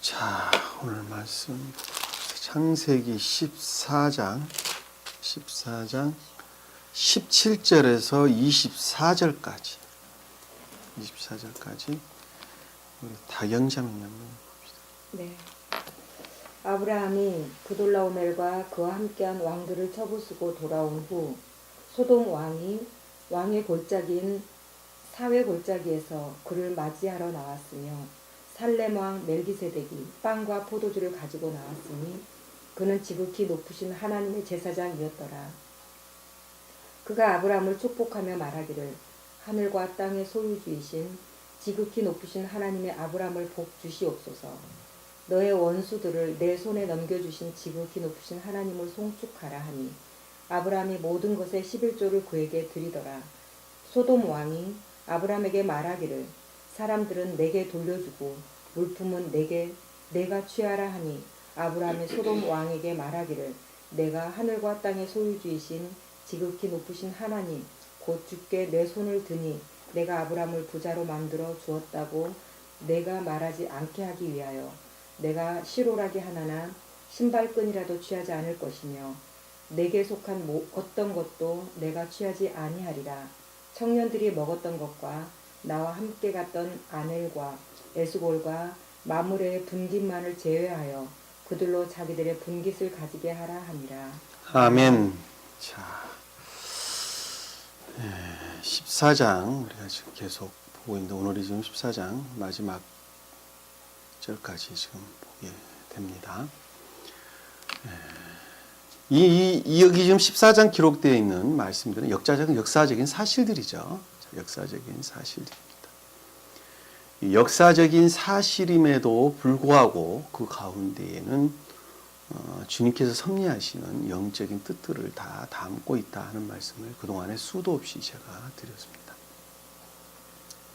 자, 오늘 말씀 창세기 14장 17절에서 24절까지 우리 다영자매 한번 봅시다. 네. 아브라함이 그돌라오멜과 그와 함께한 왕들을 처부수고 돌아온 후 소돔 왕의 골짜기인 사회 골짜기에서 그를 맞이하러 나왔으며 살렘 왕 멜기세덱이 빵과 포도주를 가지고 나왔으니 그는 지극히 높으신 하나님의 제사장이었더라. 그가 아브라함을 축복하며 말하기를 하늘과 땅의 소유주이신 지극히 높으신 하나님의 아브라함을 복 주시옵소서. 너의 원수들을 내 손에 넘겨주신 지극히 높으신 하나님을 송축하라 하니 아브라함이 모든 것의 11조를 그에게 드리더라. 소돔 왕이 아브라함에게 말하기를 사람들은 내게 돌려주고 물품은 내가 취하라 하니 아브라함이 소돔 왕에게 말하기를 내가 하늘과 땅의 소유주이신 지극히 높으신 하나님 곧 주께 내 손을 드니 내가 아브라함을 부자로 만들어 주었다고 내가 말하지 않게 하기 위하여 내가 실오라기 하나나 신발끈이라도 취하지 않을 것이며 내게 속한 어떤 것도 내가 취하지 아니하리라. 청년들이 먹었던 것과 나와 함께 갔던 아넬과 에스골과 마므레의 분깃만을 제외하여 그들로 자기들의 분깃을 가지게 하라 함이라. 아멘. 자, 14장 우리가 지금 계속 보고 있는데 오늘이 지금 14장 마지막 절까지 지금 보게 됩니다. 여기 지금 14장 기록되어 있는 말씀들은 역사적인 사실들이죠. 역사적인 사실입니다. 역사적인 사실임에도 불구하고 그 가운데에는 주님께서 섭리하시는 영적인 뜻들을 다 담고 있다 하는 말씀을 그동안에 수도 없이 제가 드렸습니다.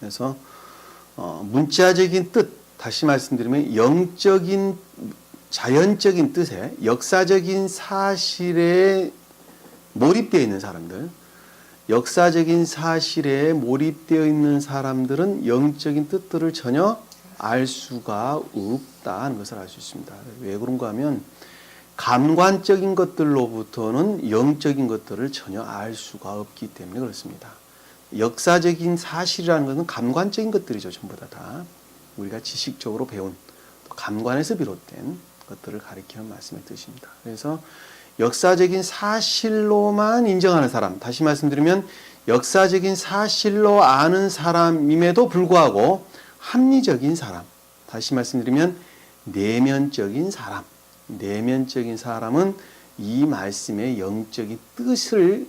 그래서 문자적인 뜻, 다시 말씀드리면 영적인 자연적인 뜻에 역사적인 사실에 몰입되어 있는 사람들, 역사적인 사실에 몰입되어 있는 사람들은 영적인 뜻들을 전혀 알 수가 없다 하는 것을 알 수 있습니다. 왜 그런가 하면 감관적인 것들로부터는 영적인 것들을 전혀 알 수가 없기 때문에 그렇습니다. 역사적인 사실이라는 것은 감관적인 것들이죠. 전부 다 우리가 지식적으로 배운 감관에서 비롯된 것들을 가리키는 말씀의 뜻입니다. 그래서 역사적인 사실로만 인정하는 사람, 다시 말씀드리면 역사적인 사실로 아는 사람임에도 불구하고 합리적인 사람, 다시 말씀드리면 내면적인 사람은 이 말씀의 영적인 뜻을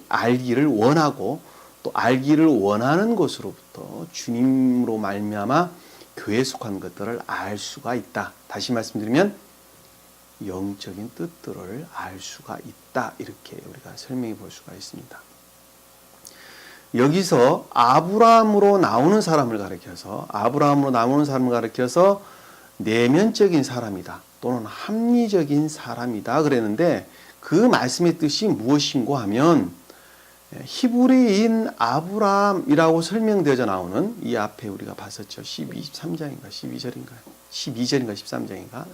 알기를 원하고 또 알기를 원하는 것으로부터 주님으로 말미암아 교회에 속한 것들을 알 수가 있다. 다시 말씀드리면 영적인 뜻들을 알 수가 있다. 이렇게 우리가 설명해 볼 수가 있습니다. 여기서 아브라함으로 나오는 사람을 가리켜서 내면적인 사람이다. 또는 합리적인 사람이다. 그랬는데 그 말씀의 뜻이 무엇인고 하면 히브리인 아브라함이라고 설명되어져 나오는 이 앞에 우리가 봤었죠. 13장인가 12절인가 13장인가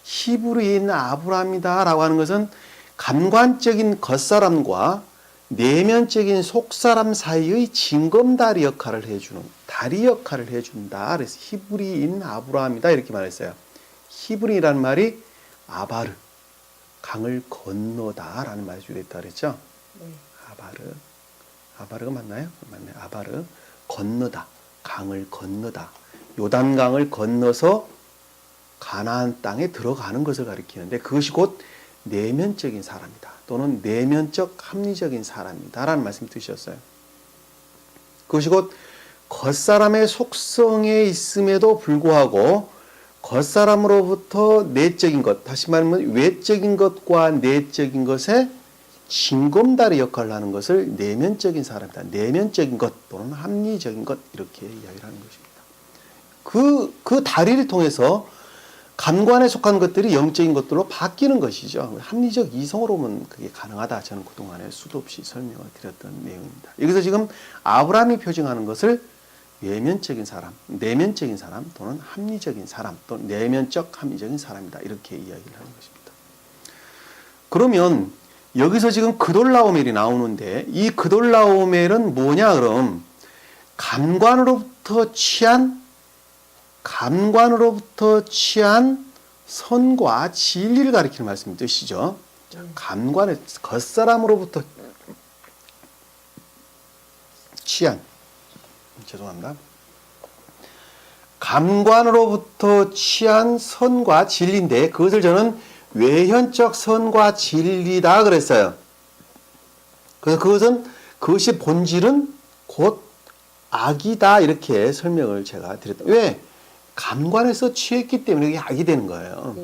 히브리인 아브라함이다 라고 하는 것은 감관적인 겉사람과 내면적인 속사람 사이의 징검다리 역할을 해주는 다리 역할을 해준다. 그래서 히브리인 아브라함이다 이렇게 말했어요. 히브리라는 말이 아바르 강을 건너다 라는 말이 주됐다 그랬죠. 네. 아바르가 맞나요? 맞네. 아바르 건너다 강을 건너다 요단강을 건너서 가나안 땅에 들어가는 것을 가리키는데 그것이 곧 내면적인 사람이다 또는 내면적 합리적인 사람이다 라는 말씀이 뜻이었어요. 그것이 곧 겉사람의 속성에 있음에도 불구하고 겉사람으로부터 내적인 것, 다시 말하면 외적인 것과 내적인 것의 징검다리 역할을 하는 것을 내면적인 사람이다. 내면적인 것 또는 합리적인 것 이렇게 이야기를 하는 것입니다. 그 다리를 통해서 감관에 속한 것들이 영적인 것들로 바뀌는 것이죠. 합리적 이성으로 보면 그게 가능하다. 저는 그동안에 수도 없이 설명을 드렸던 내용입니다. 여기서 지금 아브라함이 표징하는 것을 외면적인 사람, 내면적인 사람 또는 합리적인 사람 또는 내면적 합리적인 사람이다. 이렇게 이야기를 하는 것입니다. 그러면 여기서 지금 그돌라오멜이 나오는데 이 그돌라오멜은 뭐냐 그럼 감관으로부터 취한 선과 진리를 가리키는 말씀의 뜻이죠. 감관의 겉사람으로부터 죄송합니다. 감관으로부터 취한 선과 진리인데 그것을 저는 외현적 선과 진리다 그랬어요. 그래서 그것이 본질은 곧 악이다 이렇게 설명을 제가 드렸다. 왜? 감관에서 취했기 때문에 이게 악이 되는 거예요.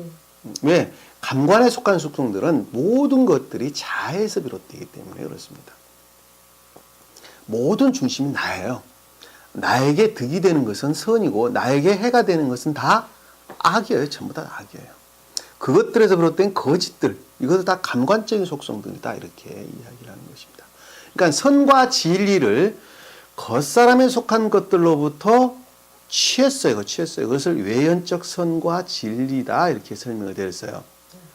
왜? 감관에 속한 속성들은 모든 것들이 자아에서 비롯되기 때문에 그렇습니다. 모든 중심이 나예요. 나에게 득이 되는 것은 선이고 나에게 해가 되는 것은 다 악이에요. 전부 다 악이에요. 그것들에서 비롯된 거짓들, 이것도 다 감관적인 속성들이다 이렇게 이야기를 하는 것입니다. 그러니까 선과 진리를 겉사람에 속한 것들로부터 취했어요. 그것을 외연적 선과 진리다 이렇게 설명을 드렸어요.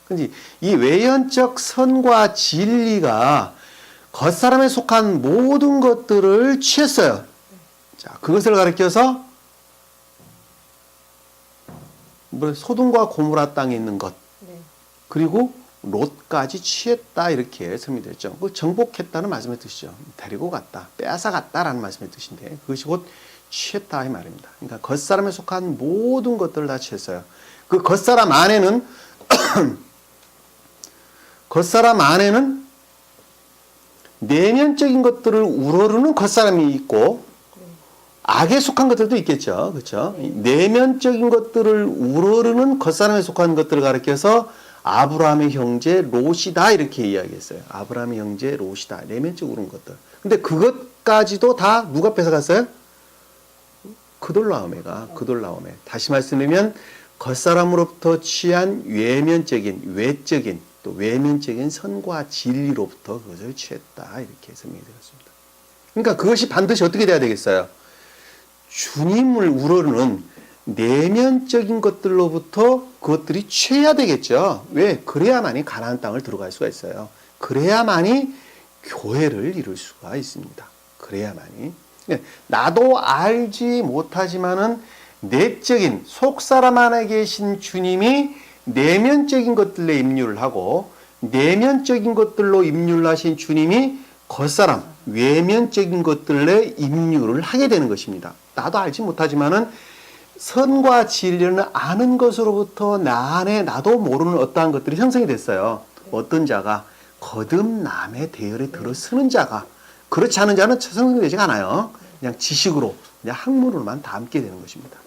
근데 이 외연적 선과 진리가 겉사람에 속한 모든 것들을 취했어요. 자, 그것을 가리켜서 소돔과 고모라 땅에 있는 것, 그리고 롯까지 취했다 이렇게 설명됐죠. 그 정복했다는 말씀의 뜻이죠. 데리고 갔다, 빼앗아갔다라는 말씀의 뜻인데 그것이 곧 취했다 이 말입니다. 그러니까 겉사람에 속한 모든 것들을 다 취했어요. 그 겉사람 안에는 내면적인 것들을 우러르는 겉사람이 있고 악에 속한 것들도 있겠죠. 그렇죠? 내면적인 것들을 우러르는 겉사람에 속한 것들을 가리켜서 아브라함의 형제 롯이다 이렇게 이야기했어요. 아브라함의 형제 롯이다. 내면적으로 온 것들. 근데 그것까지도 다 누가 뺏어갔어요? 그돌라오멜. 다시 말씀드리면 겉사람으로부터 취한 외적인 또 외면적인 선과 진리로부터 그것을 취했다 이렇게 설명이 되었습니다. 그러니까 그것이 반드시 어떻게 돼야 되겠어요? 주님을 우러르는 내면적인 것들로부터 그것들이 취해야 되겠죠. 왜? 그래야만이 가나안 땅을 들어갈 수가 있어요. 그래야만이 교회를 이룰 수가 있습니다. 그래야만이. 나도 알지 못하지만은 내적인 속사람 안에 계신 주님이 내면적인 것들에 입률을 하고 내면적인 것들로 입률을 하신 주님이 겉사람, 외면적인 것들에 입률을 하게 되는 것입니다. 나도 알지 못하지만은 선과 진리는 아는 것으로부터 나 안에 나도 모르는 어떠한 것들이 형성이 됐어요. 어떤 자가 거듭남의 대열에 들어서는 자가, 그렇지 않은 자는 형성이 되지가 않아요. 그냥 지식으로, 그냥 학문으로만 담게 되는 것입니다.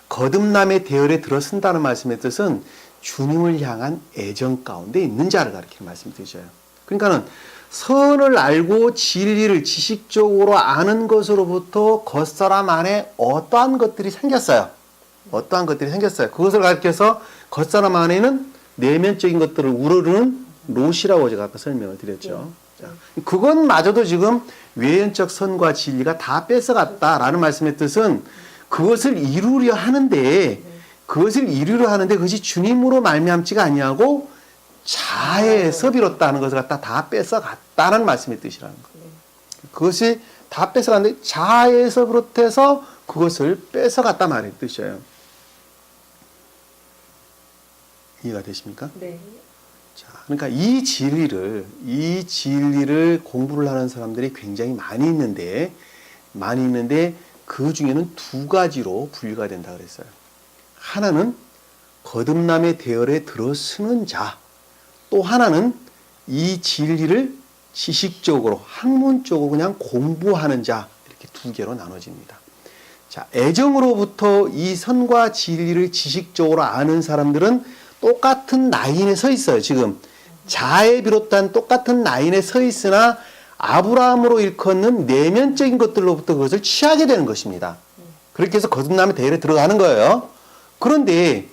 거듭남의 대열에 들어선다는 말씀의 뜻은 주님을 향한 애정 가운데 있는 자를 가리키는 말씀이 되셔요. 그러니까는 선을 알고 진리를 지식적으로 아는 것으로부터 겉사람 안에 어떠한 것들이 생겼어요. 그것을 가리켜서 겉사람 안에는 내면적인 것들을 우러르는 롯이라고 제가 아까 설명을 드렸죠. 자, 그것마저도 지금 외연적 선과 진리가 다 뺏어갔다라는 말씀의 뜻은 그것을 이루려 하는데 그것이 주님으로 말미암지가 아니하고 자아에서 비롯다는 것을 갖다 다 뺏어갔다는 말씀의 뜻이라는 거예요. 그것이 다 뺏어갔는데 자아에서 비롯해서 그것을 뺏어갔다 말의 뜻이에요. 이해가 되십니까? 네. 자, 그러니까 이 진리를 공부를 하는 사람들이 굉장히 많이 있는데 그 중에는 두 가지로 분류가 된다 그랬어요. 하나는 거듭남의 대열에 들어서는 자, 또 하나는 이 진리를 지식적으로 학문적으로 그냥 공부하는 자, 이렇게 두 개로 나눠집니다. 자, 애정으로부터 이 선과 진리를 지식적으로 아는 사람들은 똑같은 라인에 서 있어요. 지금 자아에 비롯한 똑같은 라인에 서 있으나 아브라함으로 일컫는 내면적인 것들로부터 그것을 취하게 되는 것입니다. 그렇게 해서 거듭남의 대열에 들어가는 거예요. 그런데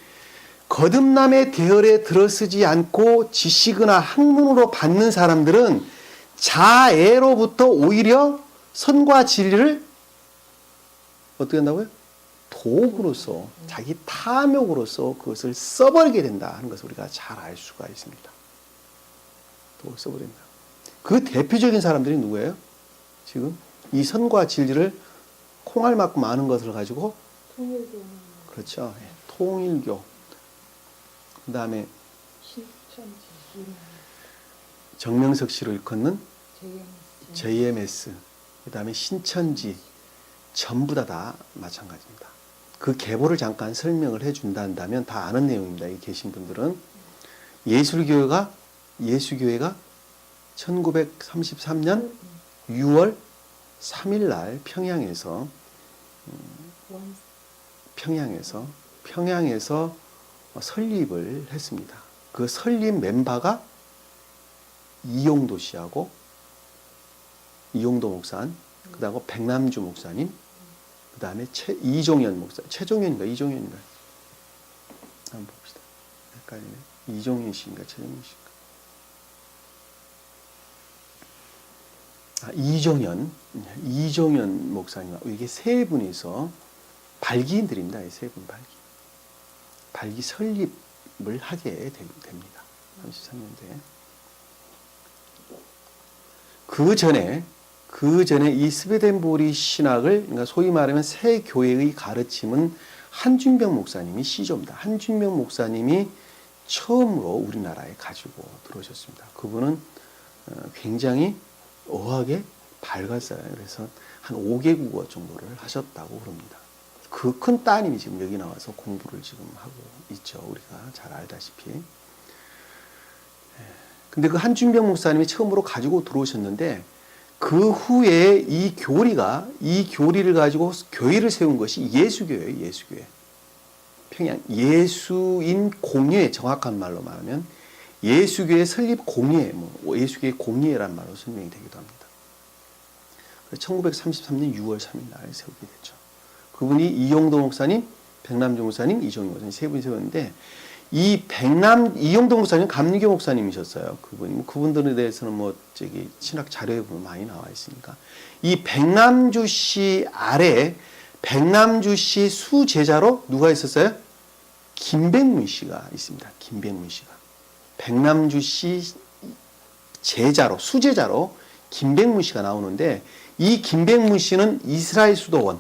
거듭남의 대열에 들어서지 않고 지식이나 학문으로 받는 사람들은 자애로부터 오히려 선과 진리를 어떻게 한다고요? 도구로서 자기 탐욕으로서 그것을 써버리게 된다 하는 것을 우리가 잘 알 수가 있습니다. 도구를 써버린다. 그 대표적인 사람들이 누구예요? 지금 이 선과 진리를 콩알 맞고 많은 것을 가지고 통일교 그렇죠. 예, 통일교. 그 다음에 신천지 정명석 씨를 일컫는 JMS JMS. 그 다음에 신천지. 전부 다 마찬가지입니다. 그 계보를 잠깐 설명을 해준다 한다면 다 아는 내용입니다. 여기 계신 분들은. 예수교회가 1933년 6월 3일 날 평양에서 설립을 했습니다. 그 설립 멤버가 이용도 씨하고 이용도 목사님, 그 다음에 백남주 목사님, 그 다음에 이종현 목사, 최종현인가 이종현인가 한번 봅시다. 헷갈리네. 이종현 씨인가 최종현 씨인가. 이종현 목사님, 이게 세 분이서 발기인들입니다. 이 세 분 발기 설립을 하게 됩니다. 33년도에. 그 전에 이 스베덴보리 신학을, 그러니까 소위 말하면 새 교회의 가르침은 한준병 목사님이 시조입니다. 한준병 목사님이 처음으로 우리나라에 가지고 들어오셨습니다. 그분은 굉장히 어하게 밝았어요. 그래서 한 5개국어 정도를 하셨다고 그럽니다. 그 큰 따님이 지금 여기 나와서 공부를 지금 하고 있죠. 우리가 잘 알다시피. 근데 그 한준병 목사님이 처음으로 가지고 들어오셨는데 그 후에 이 교리를 가지고 교회를 세운 것이 예수교회예요. 예수교회. 평양 예수인 공예, 정확한 말로 말하면 예수교회 설립 공예, 예수교회 공예란 말로 설명이 되기도 합니다. 1933년 6월 3일 날 세우게 됐죠. 그분이 이용도 목사님, 백남주 목사님, 이종희 목사님 세 분이 세웠는데 이용도 목사님 감리교 목사님이셨어요. 그분들에 대해서는 신학 자료에 보면 많이 나와 있으니까. 이 백남주 씨 아래 백남주 씨 수제자로 누가 있었어요? 김백문 씨가 있습니다. 김백문 씨가. 백남주 씨 제자로, 수제자로 김백문 씨가 나오는데 이 김백문 씨는 이스라엘 수도원을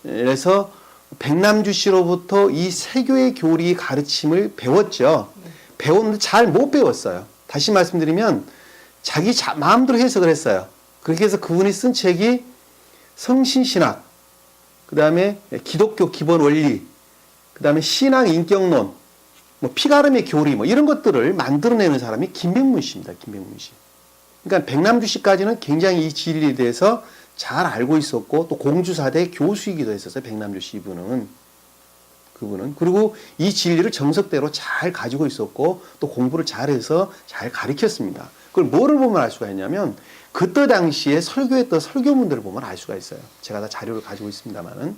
해서 백남주 씨로부터 이 세교의 교리 가르침을 배웠죠. 배웠는데 잘 못 배웠어요. 다시 말씀드리면 자기 마음대로 해석을 했어요. 그렇게 해서 그분이 쓴 책이 성신신학, 그 다음에 기독교 기본 원리, 그 다음에 신앙 인격론, 피가름의 교리 이런 것들을 만들어내는 사람이 김백문 씨입니다. 김백문 씨. 그러니까 백남주 씨까지는 굉장히 이 진리에 대해서 잘 알고 있었고 또 공주사대 교수이기도 했었어요. 백남주 씨 그분은. 그리고 이 진리를 정석대로 잘 가지고 있었고 또 공부를 잘해서 잘 가르쳤습니다. 그걸 뭐를 보면 알 수가 있냐면 그때 당시에 설교했던 설교문들을 보면 알 수가 있어요. 제가 다 자료를 가지고 있습니다만은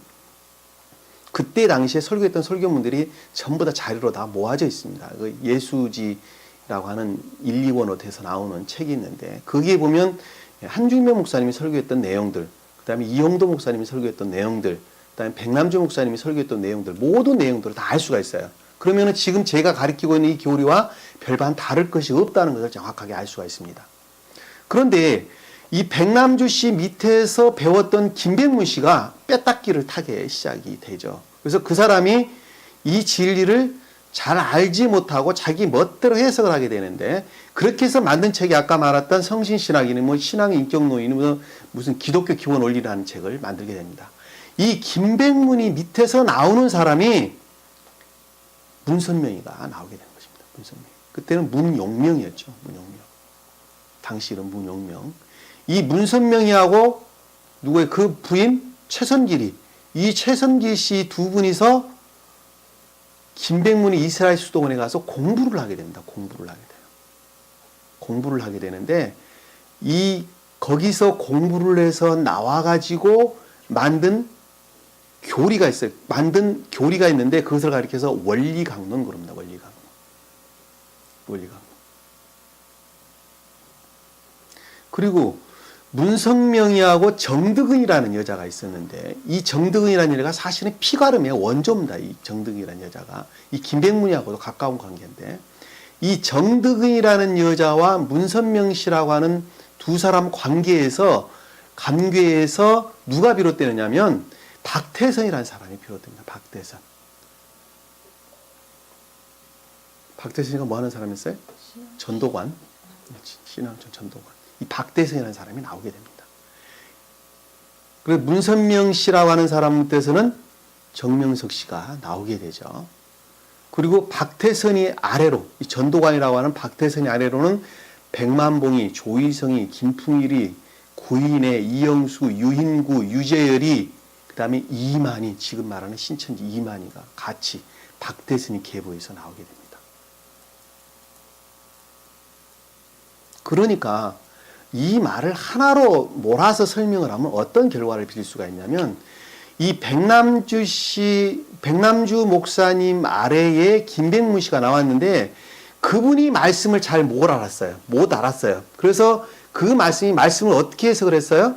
그때 당시에 설교했던 설교문들이 전부 다 자료로 다 모아져 있습니다. 그 예수지라고 하는 1, 2원어에서 나오는 책이 있는데 거기에 보면 한준명 목사님이 설교했던 내용들, 그 다음에 이용도 목사님이 설교했던 내용들, 그 다음에 백남주 목사님이 설교했던 내용들, 모든 내용들을 다 알 수가 있어요. 그러면 지금 제가 가르치고 있는 이 교리와 별반 다를 것이 없다는 것을 정확하게 알 수가 있습니다. 그런데 이 백남주 씨 밑에서 배웠던 김백문 씨가 빼딱기를 타게 시작이 되죠. 그래서 그 사람이 이 진리를 잘 알지 못하고 자기 멋대로 해석을 하게 되는데 그렇게 해서 만든 책이 아까 말했던 성신신학이니 신앙의 인격론이니 무슨 기독교 기본 원리라는 책을 만들게 됩니다. 이 김백문이 밑에서 나오는 사람이 문선명이가 나오게 되는 것입니다. 문선명. 그때는 문용명이었죠. 문용명. 당시 이름 문용명. 이 문선명이하고 누구의 그 부인 최선길이, 이 최선길 씨 두 분이서 김백문이 이스라엘 수도원에 가서 공부를 하게 됩니다. 공부를 하게 되는데 거기서 공부를 해서 나와가지고 만든 교리가 있어요. 만든 교리가 있는데 그것을 가리켜서 원리강론 그럽니다. 원리강론. 그리고 문성명이하고 정득은이라는 여자가 있었는데 이 정득은이라는 여자가 사실은 피가름의 원조입니다. 이 정득은이라는 여자가 이 김백문이하고도 가까운 관계인데 이 정득은이라는 여자와 문선명 씨라고 하는 두 사람 관계에서 누가 비롯되느냐면 박태선이라는 사람이 비롯됩니다. 박태선. 박태선이가 뭐 하는 사람이었어요? 전도관. 신앙촌 전도관. 이 박태선이라는 사람이 나오게 됩니다. 그리고 문선명 씨라고 하는 사람 뜻에서는 정명석 씨가 나오게 되죠. 그리고 박태선이 아래로, 이 전도관이라고 하는 박태선이 아래로는 백만봉이, 조희성이, 김풍일이, 구인의, 이영수, 유흰구, 유재열이, 그 다음에 이만희, 지금 말하는 신천지 이만희가 같이 박태선이 계보해서 나오게 됩니다. 그러니까 이 말을 하나로 몰아서 설명을 하면 어떤 결과를 빚을 수가 있냐면 이 백남주 목사님 아래에 김백문 씨가 나왔는데 그분이 말씀을 잘 못 알았어요. 그래서 그 말씀을 어떻게 해석을 했어요?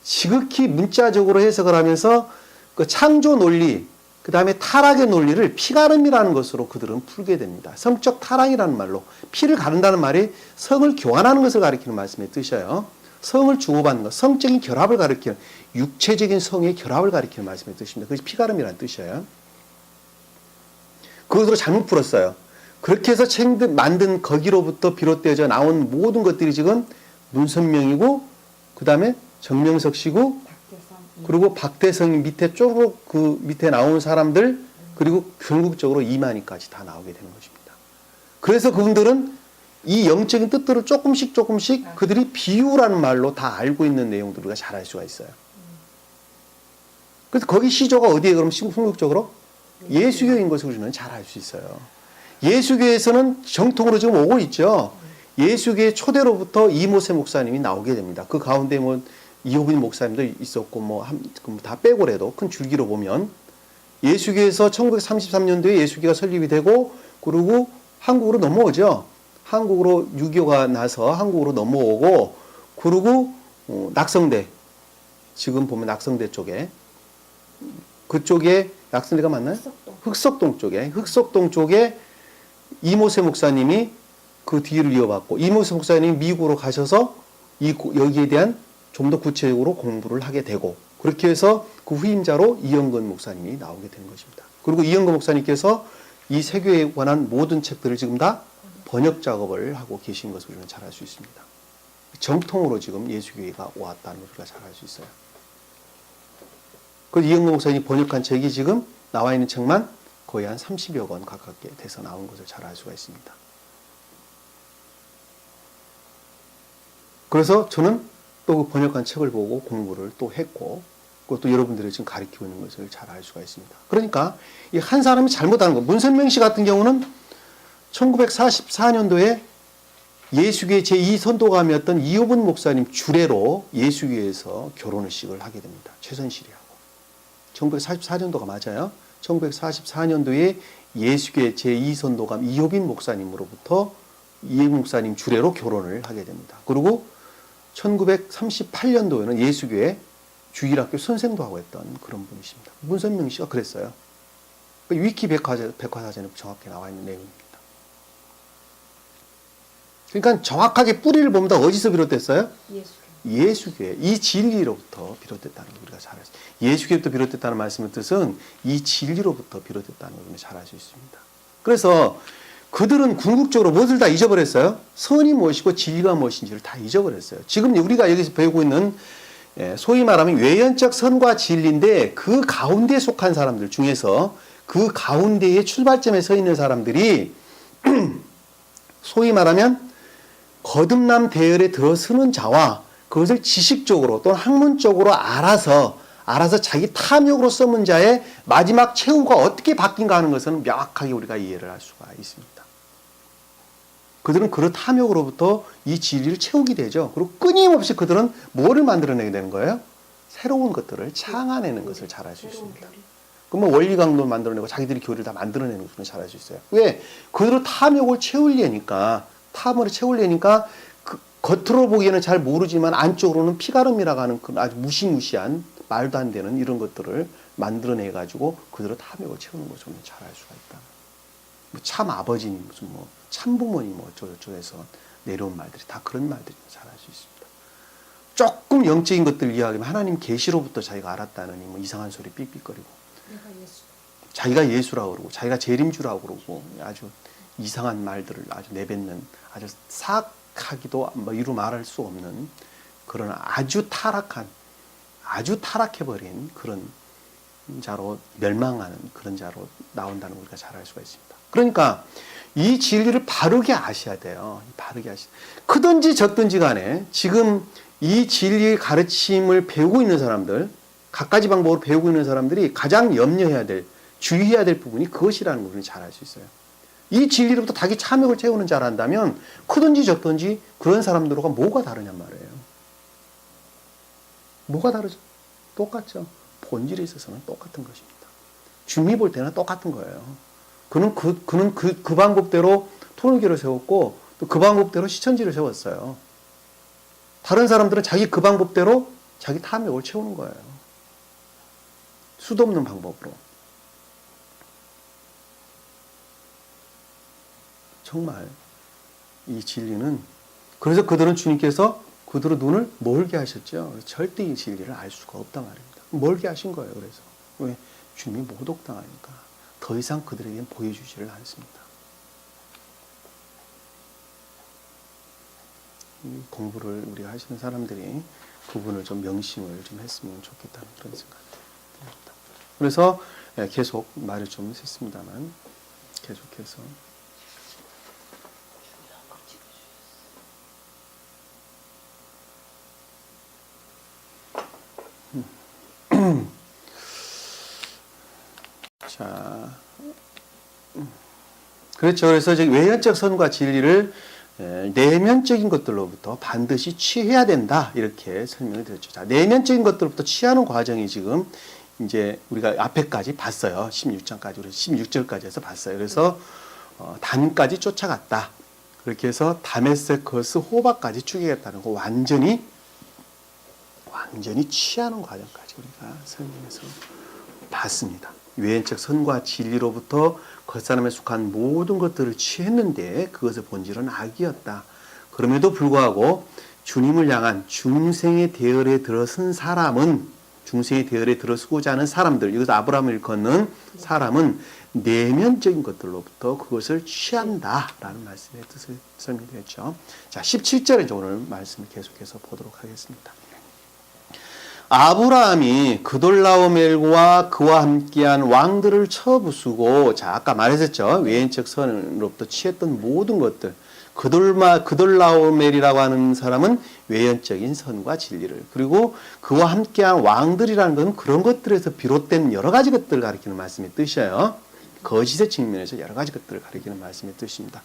지극히 문자적으로 해석을 하면서 그 창조 논리, 그 다음에 타락의 논리를 피가름이라는 것으로 그들은 풀게 됩니다. 성적 타락이라는 말로 피를 가른다는 말이 성을 교환하는 것을 가리키는 말씀의 뜻이에요. 성을 주고받는 것, 성적인 결합을 가리키는 육체적인 성의 결합을 가리키는 말씀의 뜻입니다. 그것이 피가름이라는 뜻이에요. 그것으로 잘못 풀었어요. 그렇게 해서 만든 거기로부터 비롯되어져 나온 모든 것들이 지금 문선명이고 그 다음에 정명석 씨고 그리고 박태성 밑에 쪼록 그 밑에 나온 사람들 그리고 결국적으로 이만희까지 다 나오게 되는 것입니다. 그래서 그분들은 이 영적인 뜻들을 조금씩 그들이 비유라는 말로 다 알고 있는 내용들을 우리가 잘 알 수가 있어요. 그래서 거기 시조가 어디에 그럼 궁극적으로 예수교인 것을 우리는 잘 알 수 있어요. 예수교에서는 정통으로 지금 오고 있죠. 예수교의 초대로부터 이모세 목사님이 나오게 됩니다. 그 가운데 뭐 이호빈 목사님도 있었고 뭐 다 빼고라도 큰 줄기로 보면 예수교에서 1933년도에 예수교가 설립이 되고 그리고 한국으로 넘어오죠. 한국으로 유교가 나서 한국으로 넘어오고 그리고 낙성대 지금 보면 낙성대 쪽에 그쪽에 낙성대가 맞나요? 흑석동 쪽에 이모세 목사님이 그 뒤를 이어받고 이모세 목사님이 미국으로 가셔서 여기에 대한 좀 더 구체적으로 공부를 하게 되고 그렇게 해서 그 후임자로 이영건 목사님이 나오게 되는 것입니다. 그리고 이영건 목사님께서 이 세교에 관한 모든 책들을 지금 다 번역 작업을 하고 계신 것을 우리는 잘 알 수 있습니다. 정통으로 지금 예수교회가 왔다는 것을 우리가 잘 알 수 있어요. 그 이영건 목사님이 번역한 책이 지금 나와 있는 책만 거의 한 30여 권 가깝게 돼서 나온 것을 잘 알 수가 있습니다. 그래서 저는 또 그 번역한 책을 보고 공부를 또 했고 그것도 여러분들이 지금 가르치고 있는 것을 잘 알 수가 있습니다. 그러니까 이 한 사람이 잘못하는 것. 문선명 씨 같은 경우는 1944년도에 예수교회 제2선도감이었던 이호분 목사님 주례로 예수교회에서 결혼식을 하게 됩니다. 최선실이하고. 1944년도가 맞아요. 1944년도에 예수교회 제2선도감 이호빈 목사님으로부터 이호빈 목사님 주례로 결혼을 하게 됩니다. 그리고 1938년도에는 예수교회 주일학교 선생도 하고 했던 그런 분이십니다. 문선명 씨가 그랬어요. 위키 백과사전에 정확히 나와 있는 내용입니다. 그러니까 정확하게 뿌리를 보면 다 어디서 비롯됐어요? 예수교회. 이 진리로부터 비롯됐다는 걸 우리가 잘 알수 있습니다. 예수교회부터 비롯됐다는 말씀의 뜻은 이 진리로부터 비롯됐다는 걸 우리가 잘 알 수 있습니다. 그래서 그들은 궁극적으로 무엇을 다 잊어버렸어요? 선이 무엇이고 진리가 무엇인지를 다 잊어버렸어요. 지금 우리가 여기서 배우고 있는 소위 말하면 외연적 선과 진리인데 그 가운데에 속한 사람들 중에서 그 가운데에 출발점에 서 있는 사람들이 소위 말하면 거듭남 대열에 들어서는 자와 그것을 지식적으로 또는 학문적으로 알아서 자기 탐욕으로 써문 자의 마지막 최후가 어떻게 바뀐가 하는 것은 명확하게 우리가 이해를 할 수가 있습니다. 그들은 그런 탐욕으로부터 이 진리를 채우게 되죠. 그리고 끊임없이 그들은 뭐를 만들어내게 되는 거예요? 새로운 것들을 창아내는 것을 잘 알 수 있습니다. 그러면 원리 강도 만들어내고 자기들이 교리를 다 만들어내는 것을 잘 알 수 있어요. 왜? 그들은 탐욕을 채우려니까 탐욕을 채우려니까 겉으로 보기에는 잘 모르지만 안쪽으로는 피가름이라고 하는 그 아주 무시무시한 말도 안 되는 이런 것들을 만들어내 가지고 그대로 탐욕을 채우는 것을 잘 알 수가 있다. 뭐 참 아버지니 무슨 뭐 참부모니 뭐 어쩌고저쩌고해서 내려온 말들이 다 그런 말들이 잘 알 수 있습니다. 조금 영적인 것들을 이야기하면 하나님 계시로부터 자기가 알았다느니 뭐 이상한 소리 삑삑거리고 자기가 예수라고 그러고 자기가 재림주라고 그러고 아주 이상한 말들을 아주 내뱉는 아주 사악하기도 뭐 이루 말할 수 없는 그런 아주 타락해버린 그런 자로 멸망하는 그런 자로 나온다는 걸 우리가 잘 알 수가 있습니다. 그러니까 이 진리를 바르게 아셔야 돼요. 바르게 아셔야 돼요. 크든지 적든지 간에 지금 이 진리의 가르침을 배우고 있는 사람들, 갖가지 방법으로 배우고 있는 사람들이 가장 염려해야 될, 주의해야 될 부분이 그것이라는 걸 잘 알 수 있어요. 이 진리로부터 자기 탐욕을 채우는 자란다면 크든지 적든지 그런 사람들과 뭐가 다르냔 말이에요. 뭐가 다르죠? 똑같죠. 본질에 있어서는 똑같은 것입니다. 주님이 볼 때는 똑같은 거예요. 그는 그 방법대로 통일교를 세웠고 또 그 방법대로 시천지를 세웠어요. 다른 사람들은 자기 그 방법대로 자기 탐욕을 채우는 거예요. 수도 없는 방법으로. 정말 이 진리는 그래서 그들은 주님께서 그들의 눈을 멀게 하셨죠. 절대 이 진리를 알 수가 없단 말입니다. 멀게 하신 거예요. 그래서 왜? 주님이 모독당하니까 더 이상 그들에게는 보여주지를 않습니다. 이 공부를 우리가 하시는 사람들이 부분을 좀 명심을 좀 했으면 좋겠다는 그런 생각이 듭니다. 그래서 계속 말을 좀 했습니다만 계속해서 자, 그렇죠. 그래서 외연적 선과 진리를 내면적인 것들로부터 반드시 취해야 된다. 이렇게 설명을 드렸죠. 자, 내면적인 것들로부터 취하는 과정이 지금 이제 우리가 앞에까지 봤어요. 16장까지, 그래서 16절까지 해서 봤어요. 그래서 담까지 쫓아갔다. 그렇게 해서 다메섹커스 호박까지 죽이겠다는 거 완전히 취하는 과정까지 우리가 설명해서 봤습니다. 외연적 선과 진리로부터 겉사람에 속한 모든 것들을 취했는데 그것의 본질은 악이었다. 그럼에도 불구하고 주님을 향한 중생의 대열에 들어선 사람은 중생의 대열에 들어서고자 하는 사람들, 여기서 아브라함을 걷는 사람은 내면적인 것들로부터 그것을 취한다라는 말씀의 뜻을 설명드렸죠. 자, 17절에 오늘 말씀을 계속해서 보도록 하겠습니다. 아브라함이 그돌라오멜과 그와 함께한 왕들을 쳐부수고, 자, 아까 말했었죠. 외인적 선으로부터 취했던 모든 것들. 그돌라오멜이라고 하는 사람은 외연적인 선과 진리를, 그리고 그와 함께한 왕들이라는 것은 그런 것들에서 비롯된 여러 가지 것들을 가리키는 말씀의 뜻이에요. 거짓의 측면에서 여러 가지 것들을 가리키는 말씀의 뜻입니다.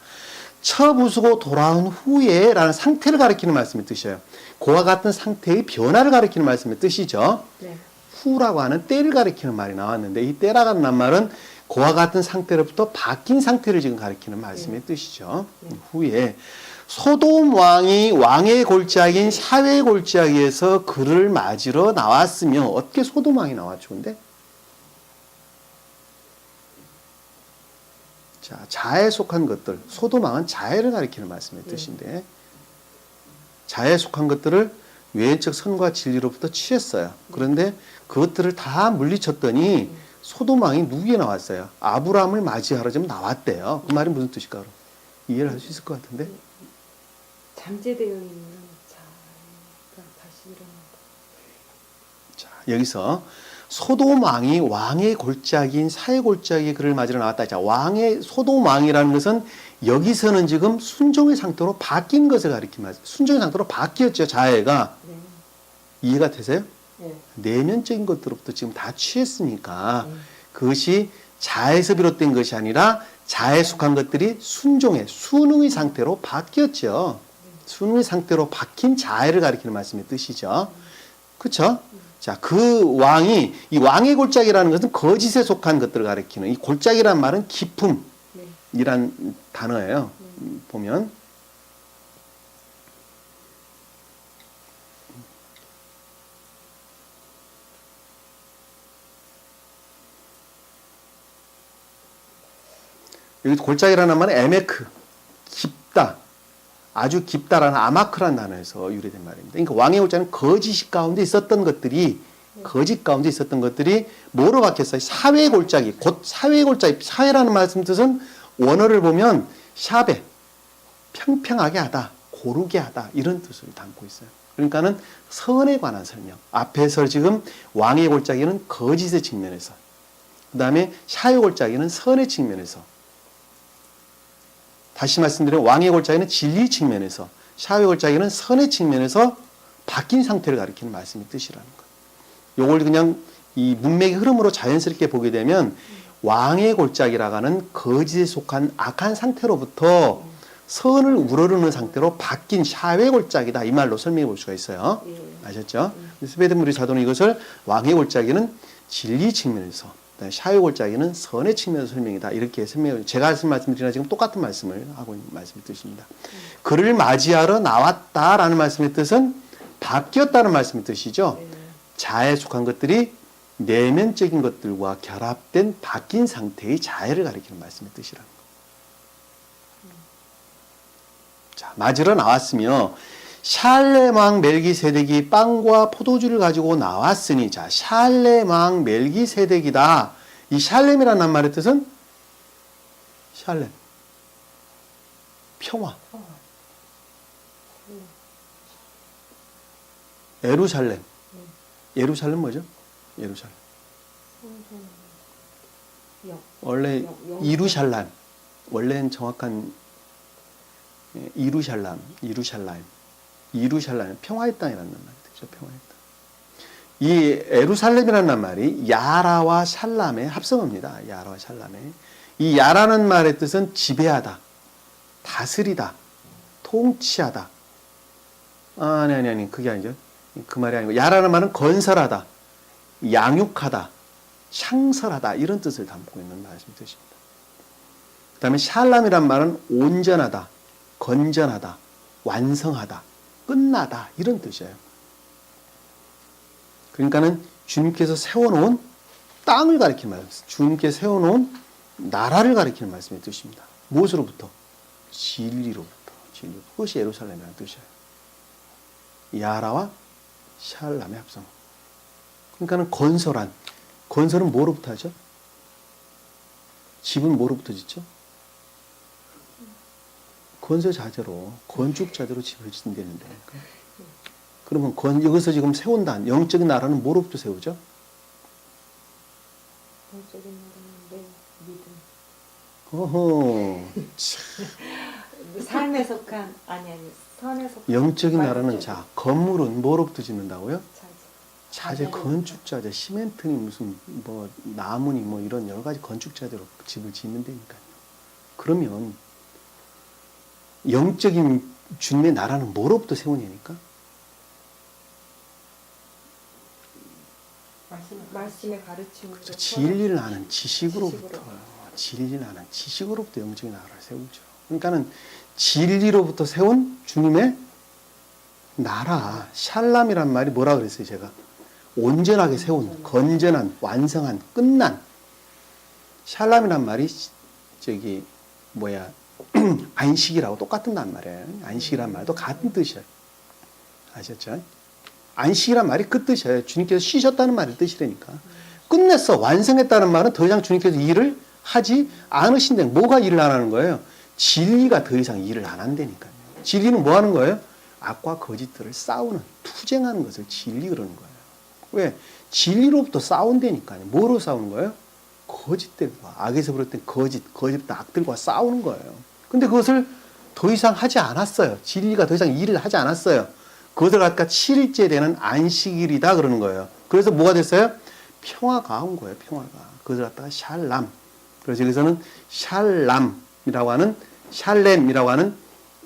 쳐부수고 돌아온 후에 라는 상태를 가리키는 말씀의 뜻이에요. 그와 같은 상태의 변화를 가리키는 말씀의 뜻이죠. 네. 후라고 하는 때를 가리키는 말이 나왔는데, 이 때라고 하는 말은 그와 같은 상태로부터 바뀐 상태를 지금 가리키는 말씀의 뜻이죠. 후에 소돔 왕이 왕의 골짜기인 샤웨의 골짜기에서 그를 맞으러 나왔으며, 어떻게 소돔 왕이 나왔죠? 근데 자, 자해에 속한 것들, 소돔 왕은 자해를 가리키는 말씀의 뜻인데, 자해에 속한 것들을 외연적 선과 진리로부터 취했어요. 그런데 그것들을 다 물리쳤더니 소돔 왕이 누구에 나왔어요? 아브라함을 맞이하러 좀 나왔대요. 그 말이 무슨 뜻일까요? 이해를 할 수 있을 것 같은데? 잠재되어 있는 자가 다시 일어난다. 자, 여기서 소돔 왕이 왕의 골짜기인 사의 골짜기에 그를 맞으러 나왔다. 자, 소돔 왕이라는 것은 여기서는 지금 순종의 상태로 바뀐 것을 가리키는 말씀. 순종의 상태로 바뀌었죠, 자해가. 네. 이해가 되세요? 네. 내면적인 것들로부터 지금 다 취했으니까 그것이 자에서 비롯된 것이 아니라 자에 속한 것들이 수능의 상태로 바뀌었죠. 수능의 상태로 바뀐 자해를 가리키는 말씀의 뜻이죠. 그렇죠? 자, 이 왕의 골짜기라는 것은 거짓에 속한 것들을 가리키는, 이 골짜기라는 말은 기품이란 단어예요. 보면 여기 골짜기라는 말은 에메크, 깊다, 아주 깊다라는 아마크라는 단어에서 유래된 말입니다. 그러니까 왕의 골짜기는 거짓 가운데 있었던 것들이 뭐로 바뀌었어요? 사회 골짜기, 곧 사회 골짜기. 사회라는 말씀 뜻은 원어를 보면 샤베, 평평하게 하다, 고르게 하다 이런 뜻을 담고 있어요. 그러니까는 선에 관한 설명. 앞에서 지금 왕의 골짜기는 거짓의 측면에서, 그 다음에 사회 골짜기는 선의 측면에서, 다시 말씀드리면 왕의 골짜기는 진리 측면에서, 사회 골짜기는 선의 측면에서 바뀐 상태를 가리키는 말씀의 뜻이라는 거예요. 요걸 그냥 이 문맥의 흐름으로 자연스럽게 보게 되면 왕의 골짜기라고 하는 거짓에 속한 악한 상태로부터 선을 우러르는 상태로 바뀐 사회 골짜기다, 이 말로 설명해 볼 수가 있어요. 아셨죠? 스베덴무리 사도는 이것을 왕의 골짜기는 진리 측면에서, 사회 골짜기는 선의 측면에서 설명이다, 이렇게 설명을, 제가 말씀드리나 지금 똑같은 말씀을 하고 있는 말씀의 뜻입니다. 그를 맞이하러 나왔다라는 말씀의 뜻은 바뀌었다는 말씀의 뜻이죠. 자아에 속한 것들이 내면적인 것들과 결합된 바뀐 상태의 자아를 가리키는 말씀의 뜻이라는 거예요. 자, 맞으러 나왔으며 샬렘 왕 멜기세덱이 빵과 포도주를 가지고 나왔으니, 자, 샬렘 왕 멜기세덱이다. 이 샬렘이라는 말의 뜻은 샬렘, 평화. 예루살렘. 예루살렘 뭐죠? 예루살렘. 원래 이루샬람. 원래는 정확한 이루샬라임, 평화의 땅이라는 말이죠. 평화의 땅. 이 에루살렘이라는 말이 야라와 샬람의 합성어입니다. 야라와 샬람의. 이 야라는 말의 뜻은 지배하다, 다스리다, 통치하다. 아니, 그게 아니죠. 그 말이 아니고, 야라는 말은 건설하다, 양육하다, 창설하다, 이런 뜻을 담고 있는 말씀 뜻입니다. 그 다음에 샬람이란 말은 온전하다, 건전하다, 완성하다, 끝나다, 이런 뜻이에요. 그러니까는 주님께서 세워놓은 땅을 가리키는 말씀, 주님께서 세워놓은 나라를 가리키는 말씀의 뜻입니다. 무엇으로부터? 진리로부터. 진리. 그것이 예루살렘이라는 뜻이에요. 야라와 샬람의 합성. 그러니까는 건설은 뭐로부터 하죠? 집은 뭐로부터 짓죠? 건설 자재로, 건축 자재로 집을 짓는다는데. 그러면 여기서 지금 세운다, 영적인 나라는 뭐로부터 세우죠? 영적인 나라는 믿음. 어허. 삶에 속한, 선에 속한. 영적인 나라는, 자, 건물은 뭐로부터 짓는다고요? 자재, 자재. 건축 자재, 시멘트니 무슨 뭐 나무니 뭐 이런 여러 가지 건축 자재로 집을 짓는다니까요. 그러면 영적인 주님의 나라는 뭐로부터 세우냐니까? 말씀의 가르침으로. 그렇죠. 진리를 아는 지식으로부터 영적인 나라를 세우죠. 그러니까는 진리로부터 세운 주님의 나라, 샬람이란 말이 뭐라 그랬어요, 제가? 온전하게 세운, 건전한, 완성한, 끝난. 샬람이란 말이 안식이라고 똑같은 말이에요. 안식이란 말도 같은 뜻이에요. 아셨죠? 안식이란 말이 그 뜻이에요. 주님께서 쉬셨다는 말의 뜻이라니까. 끝냈어, 완성했다는 말은 더 이상 주님께서 일을 하지 않으신다. 뭐가 일을 안 하는 거예요? 진리가 더 이상 일을 안 한다니까요. 진리는 뭐 하는 거예요? 악과 거짓들을 싸우는, 투쟁하는 것을 진리 그러는 거예요. 왜? 진리로부터 싸운다니까요. 뭐로 싸우는 거예요? 거짓들과, 악에서 비롯된 거짓 악들과 싸우는 거예요. 근데 그것을 더 이상 하지 않았어요. 진리가 더 이상 일을 하지 않았어요. 그것을 갖다 7일째 되는 안식일이다 그러는 거예요. 그래서 뭐가 됐어요? 평화가 온 거예요. 평화가. 그것을 갖다가 샬람. 그래서 여기서는 샬렘이라고 하는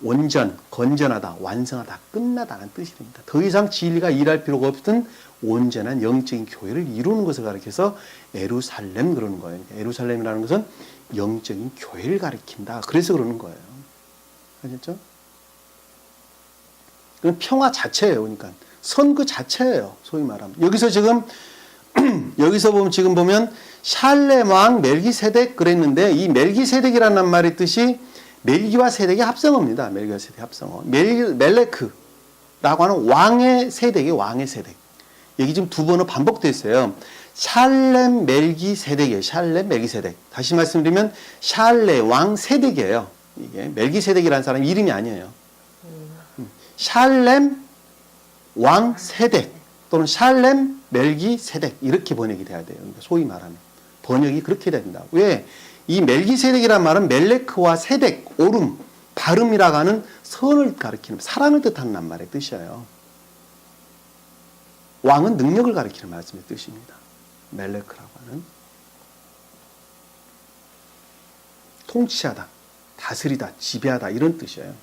온전, 건전하다, 완성하다, 끝나다는 뜻입니다. 더 이상 진리가 일할 필요가 없던 온전한 영적인 교회를 이루는 것을 가리켜서 예루살렘 그러는 거예요. 예루살렘이라는 것은 영적인 교회를 가리킨다. 그래서 그러는 거예요. 아셨죠? 그건 평화 자체예요. 그러니까 선 그 자체예요. 소위 말하면. 여기서 지금 여기서 보면 지금 보면 샬렘 왕 멜기세덱 그랬는데 이 멜기세덱이라는 말의 뜻이 멜기와 세덱의 합성어입니다. 멜기와 세덱 합성어. 멜레크라고 하는 왕의 세덱이에요. 왕의 세덱. 여기 지금 두 번은 반복됐어요. 샬렘 멜기세덱이에요. 샬렘 멜기세덱. 다시 말씀드리면 샬레 왕 세덱이에요. 이게 멜기세덱이라는 사람 이름이 아니에요. 샬렘 왕 세덱 또는 샬렘 멜기세덱 이렇게 번역이 돼야 돼요. 소위 말하면 번역이 그렇게 됩니다. 왜? 이 멜기세덱이라는 말은 멜레크와 세덱, 오름, 바름이라고 하는 선을 가리키는 사랑을 뜻하는 말의 뜻이에요. 왕은 능력을 가리키는 말씀의 뜻입니다. 멜레크라고 하는 통치하다, 다스리다, 지배하다 이런 뜻이에요.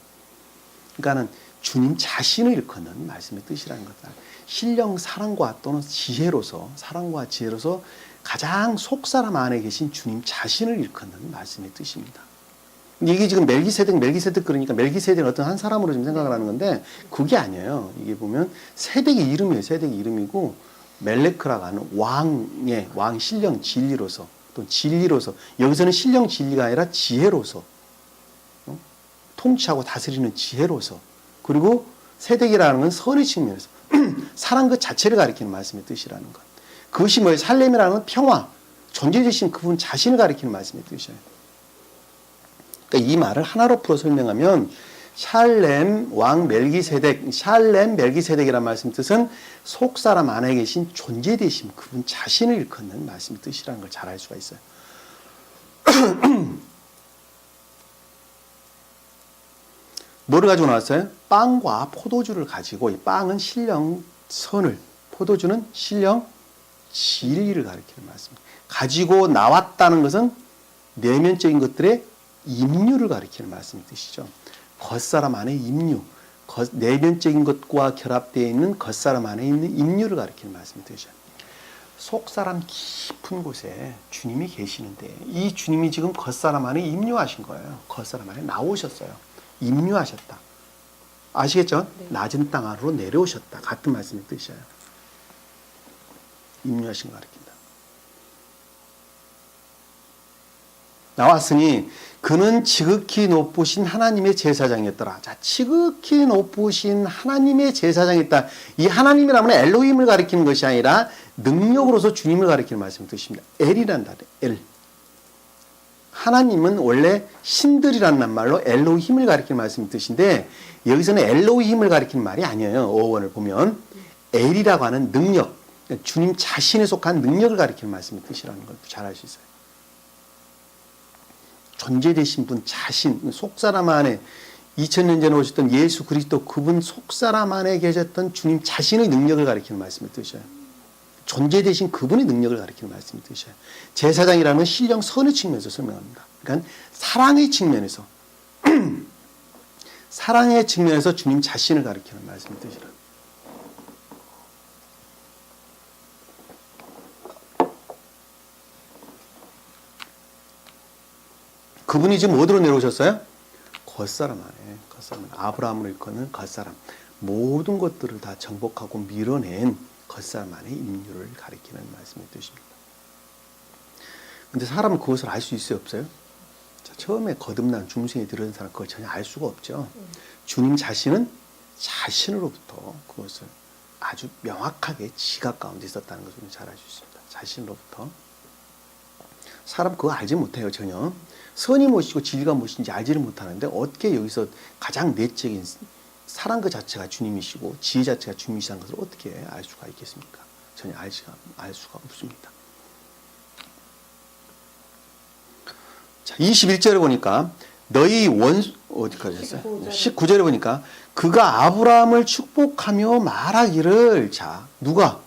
그러니까는 주님 자신을 일컫는 말씀의 뜻이라는 겁니다. 신령 사랑과 또는 지혜로서 사랑과 지혜로서 가장 속사람 안에 계신 주님 자신을 일컫는 말씀의 뜻입니다. 이게 지금 멜기세덱 그러니까 멜기세덱은 어떤 한 사람으로 좀 생각을 하는 건데 그게 아니에요. 이게 보면 세덱의 이름이에요. 세덱의 이름이고 멜레크라고 하는 왕 신령 진리로서 또 진리로서 여기서는 신령 진리가 아니라 지혜로서 통치하고 다스리는 지혜로서 그리고 세덱이라는 건 선의 측면에서 사랑 그 자체를 가리키는 말씀의 뜻이라는 것. 그것이 뭐예요? 살렘이라는 건 평화, 존재되신 그분 자신을 가리키는 말씀의 뜻이에요. 그러니까 이 말을 하나로 풀어 설명하면 샬렘 왕 멜기세덱, 샬렘 멜기세덱이라는 말씀 뜻은 속사람 안에 계신 존재되신 그분 자신을 일컫는 말씀의 뜻이라는 걸 잘 알 수가 있어요. 뭐를 가지고 나왔어요? 빵과 포도주를 가지고 이 빵은 신령 선을, 포도주는 신령 진리를 가리키는 말씀입니다. 가지고 나왔다는 것은 내면적인 것들의 임류를 가리키는 말씀의 뜻이죠. 겉사람 안에 임류, 내면적인 것과 결합되어 있는 겉사람 안에 있는 임류를 가리키는 말씀의 뜻이죠. 속사람 깊은 곳에 주님이 계시는데 이 주님이 지금 겉사람 안에 임류하신 거예요. 겉사람 안에 나오셨어요. 임류하셨다. 아시겠죠? 네. 낮은 땅 아래로 내려오셨다. 같은 말씀의 뜻이에요. 임류하신 거 가리킨다. 나왔으니 그는 지극히 높으신 하나님의 제사장이었더라. 자, 지극히 높으신 하나님의 제사장이었다. 이 하나님이라면 엘로힘을 가리키는 것이 아니라 능력으로서 주님을 가리키는 말씀의 뜻입니다. 엘이란 단어, 엘. 하나님은 원래 신들이라는 말로 엘로힘을 가리키는 말씀의 뜻인데 여기서는 엘로힘을 가리키는 말이 아니에요. 어원을 보면 엘이라고 하는 능력, 주님 자신에 속한 능력을 가리키는 말씀의 뜻이라는 걸 잘 알 수 있어요. 존재되신 분 자신, 속사람 안에 2000년 전에 오셨던 예수 그리스도 그분 속사람 안에 계셨던 주님 자신의 능력을 가리키는 말씀의 뜻이에요. 존재되신 그분의 능력을 가리키는 말씀의 뜻이에요. 제사장이라는 건 신령 선의 측면에서 설명합니다. 그러니까 사랑의 측면에서 사랑의 측면에서 주님 자신을 가리키는 말씀의 뜻이라. 그분이 지금 어디로 내려오셨어요? 겉사람 안에, 겉사람 안에. 아브라함을 일컫는 겉사람. 모든 것들을 다 정복하고 밀어낸 겉사람 안에 인류를 가리키는 말씀의 뜻입니다. 근데 사람은 그것을 알 수 있어요, 없어요? 자, 처음에 거듭난 중생이 들어온 사람 그걸 전혀 알 수가 없죠. 주님 자신은 자신으로부터 그것을 아주 명확하게 지각 가운데 있었다는 것을 잘 알 수 있습니다. 자신으로부터. 사람 그거 알지 못해요, 전혀. 선이 무엇이고 진리가 무엇인지 알지를 못하는데 어떻게 여기서 가장 내적인 사랑 그 자체가 주님이시고 지혜 자체가 주님이시라는 것을 어떻게 알 수가 있겠습니까? 전혀 알 수가 없습니다. 자, 21절에 보니까 너희 어디까지 했어요? 19절에 보니까 그가 아브라함을 축복하며 말하기를 자, 누가?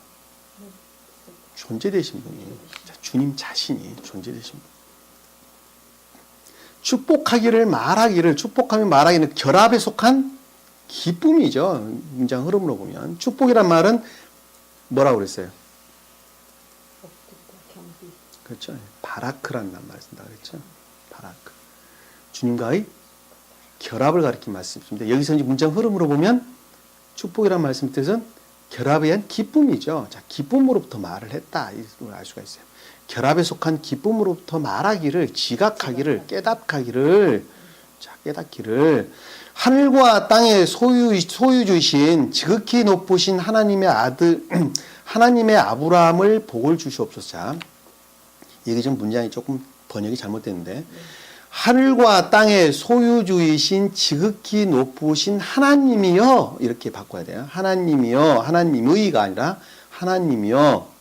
존재되신 분이 자, 주님 자신이 존재되신 분. 축복하기를 말하기를 축복하며 말하기는 결합에 속한 기쁨이죠. 문장 흐름으로 보면 축복이란 말은 뭐라고 그랬어요? 그렇죠. 바라크라는 말을 쓴다 그랬죠. 바라크. 주님과의 결합을 가리킨 말씀입니다. 여기서 이제 문장 흐름으로 보면 축복이란 말씀 뜻은 결합에 의한 기쁨이죠. 자, 기쁨으로부터 말을 했다. 이걸 알 수가 있어요. 결합에 속한 기쁨으로부터 말하기를, 지각하기를, 깨닫기를, 자, 깨닫기를 하늘과 땅의 소유주신 지극히 높으신 하나님의 아들, 하나님의 아브라함을 복을 주시옵소서. 자, 이게 좀 문장이 조금 번역이 잘못됐는데, 하늘과 땅의 소유주이신 지극히 높으신 하나님이여, 이렇게 바꿔야 돼요. 하나님이여, 하나님의가 아니라 하나님이여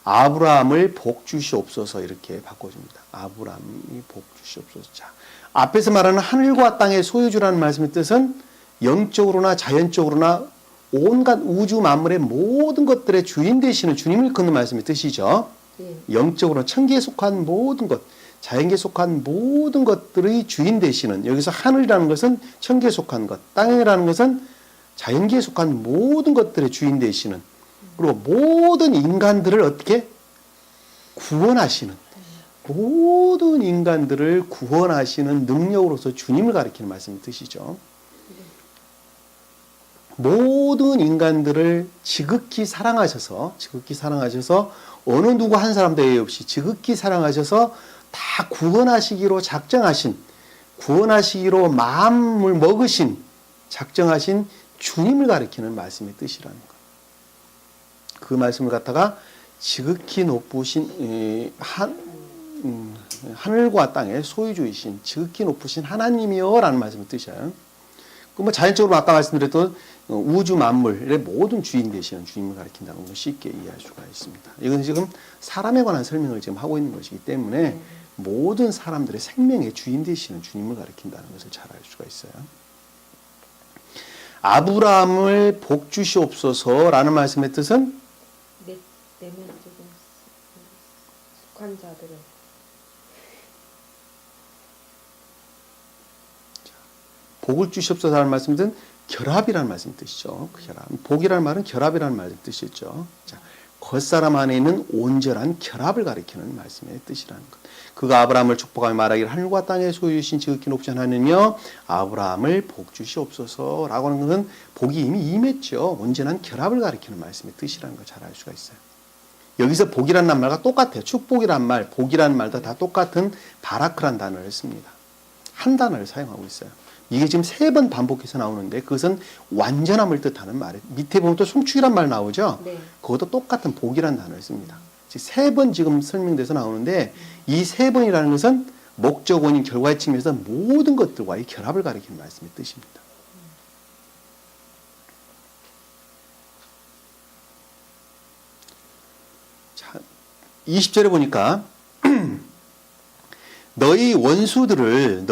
아브라함을 복 주시옵소서, 이렇게 바꿔줍니다. 아브라함이 복 주시옵소서. 자, 앞에서 말하는 하늘과 땅의 소유주라는 말씀의 뜻은 영적으로나 자연적으로나 온갖 우주 만물의 모든 것들의 주인 되시는 주님을 끊는 말씀의 뜻이죠. 예. 영적으로 천기에 속한 모든 것, 자연계에 속한 모든 것들의 주인 되시는, 여기서 하늘이라는 것은 천기에 속한 것, 땅이라는 것은 자연계에 속한 모든 것들의 주인 되시는, 그리고 모든 인간들을 어떻게 구원하시는, 모든 인간들을 구원하시는 능력으로서 주님을 가리키는 말씀의 뜻이죠. 모든 인간들을 지극히 사랑하셔서 어느 누구 한 사람도 예외 없이 지극히 사랑하셔서 다 구원하시기로 작정하신, 구원하시기로 마음을 먹으신, 작정하신 주님을 가리키는 말씀의 뜻이라는 것. 그 말씀을 갖다가 지극히 높으신 하늘과 땅의 소유주이신 지극히 높으신 하나님이여 라는 말씀의 뜻이에요. 그 뭐 자연적으로 아까 말씀드렸던 우주 만물의 모든 주인 되시는 주님을 가리킨다는 걸 쉽게 이해할 수가 있습니다. 이건 지금 사람에 관한 설명을 지금 하고 있는 것이기 때문에 모든 사람들의 생명의 주인 되시는 주님을 가리킨다는 것을 잘 알 수가 있어요. 아브라함을 복 주시옵소서라는 말씀의 뜻은 내면적인 속한 자들을 복을 주시옵소서라는 말씀의 뜻은 결합이라는 말씀의 뜻이죠. 그 결합. 복이라는 말은 결합이라는 말의 뜻이죠. 자, 겉사람 안에 있는 온전한 결합을 가리키는 말씀의 뜻이라는 것. 그가 아브라함을 축복하며 말하기를 하늘과 땅의 소유이신 지극히 높으신 하나님이여 아브라함을 복 주시옵소서라고 하는 것은 복이 이미 임했죠. 온전한 결합을 가리키는 말씀의 뜻이라는 걸 잘 알 수가 있어요. 여기서 복이라는 말과 똑같아요. 축복이란 말, 복이라는 말도 다 똑같은 바라크란 단어를 씁니다. 한 단어를 사용하고 있어요. 이게 지금 3번 반복해서 나오는데 그것은 완전함을 뜻하는 말이에요. 밑에 보면 또 송축이란 말 나오죠. 네. 그것도 똑같은 복이라는 단어를 씁니다. 3번 지금 설명돼서 나오는데 이 3번이라는 것은 목적 원인 결과의 측면에서 모든 것들과의 결합을 가리키는 말씀의 뜻입니다. 자, 20절에 보니까 너희 원수들을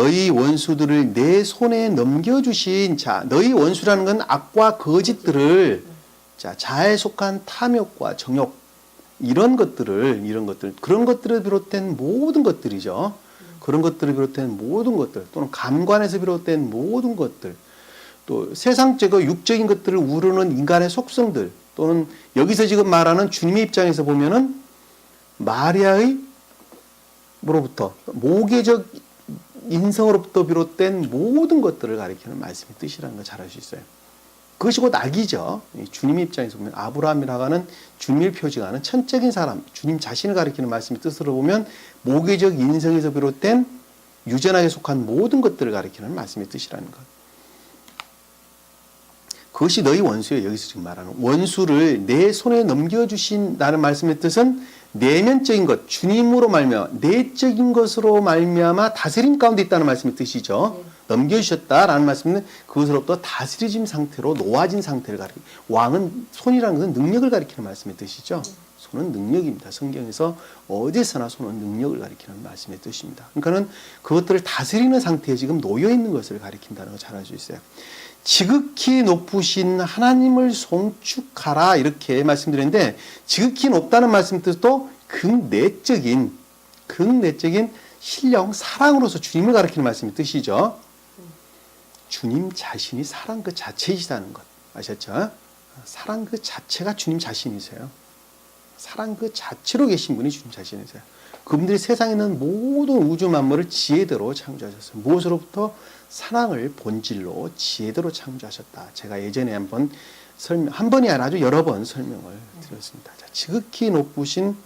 내 손에 넘겨주신 자, 너희 원수라는 건 악과 거짓들을 자, 자에 속한 탐욕과 정욕 이런 것들 그런 것들을 비롯된 모든 것들이죠. 그런 것들을 비롯된 모든 것들 또는 감관에서 비롯된 모든 것들 또 세상적이고 육적인 것들을 우르는 인간의 속성들 또는 여기서 지금 말하는 주님의 입장에서 보면은 마리아의 뭐로부터 모계적 인성으로부터 비롯된 모든 것들을 가리키는 말씀의 뜻이라는 걸 잘 알 수 있어요. 그것이 곧 악이죠. 주님의 입장에서 보면 아브라함이라고 하는 주님을 표징하는 천적인 사람, 주님 자신을 가리키는 말씀의 뜻으로 보면 모계적 인성에서 비롯된 유전하게 속한 모든 것들을 가리키는 말씀의 뜻이라는 것. 그것이 너희 원수예요. 여기서 지금 말하는 원수를 내 손에 넘겨주신다는 말씀의 뜻은 내면적인 것, 주님으로 말미암아 내적인 것으로 말미암아 다스림 가운데 있다는 말씀의 뜻이죠. 네. 넘겨주셨다라는 말씀은 그것으로부터 다스려진 상태로 놓아진 상태를 가리키는 왕은 손이라는 것은 능력을 가리키는 말씀의 뜻이죠. 손은 능력입니다. 성경에서 어디서나 손은 능력을 가리키는 말씀의 뜻입니다. 그러니까는 그것들을 다스리는 상태에 지금 놓여 있는 것을 가리킨다는 걸 잘 알 수 있어요. 지극히 높으신 하나님을 송축하라 이렇게 말씀드렸는데 지극히 높다는 말씀 뜻도 극내적인 신령 사랑으로서 주님을 가리키는 말씀의 뜻이죠. 주님 자신이 사랑 그 자체이시다는 것 아셨죠? 사랑 그 자체가 주님 자신이세요. 사랑 그 자체로 계신 분이 주님 자신이세요. 그분들이 세상에 있는 모든 우주 만물을 지혜대로 창조하셨어요. 무엇으로부터? 사랑을 본질로 지혜대로 창조하셨다. 제가 예전에 한번 한 번이 아니라 아주 여러 번 설명을 드렸습니다. 자, 지극히 높으신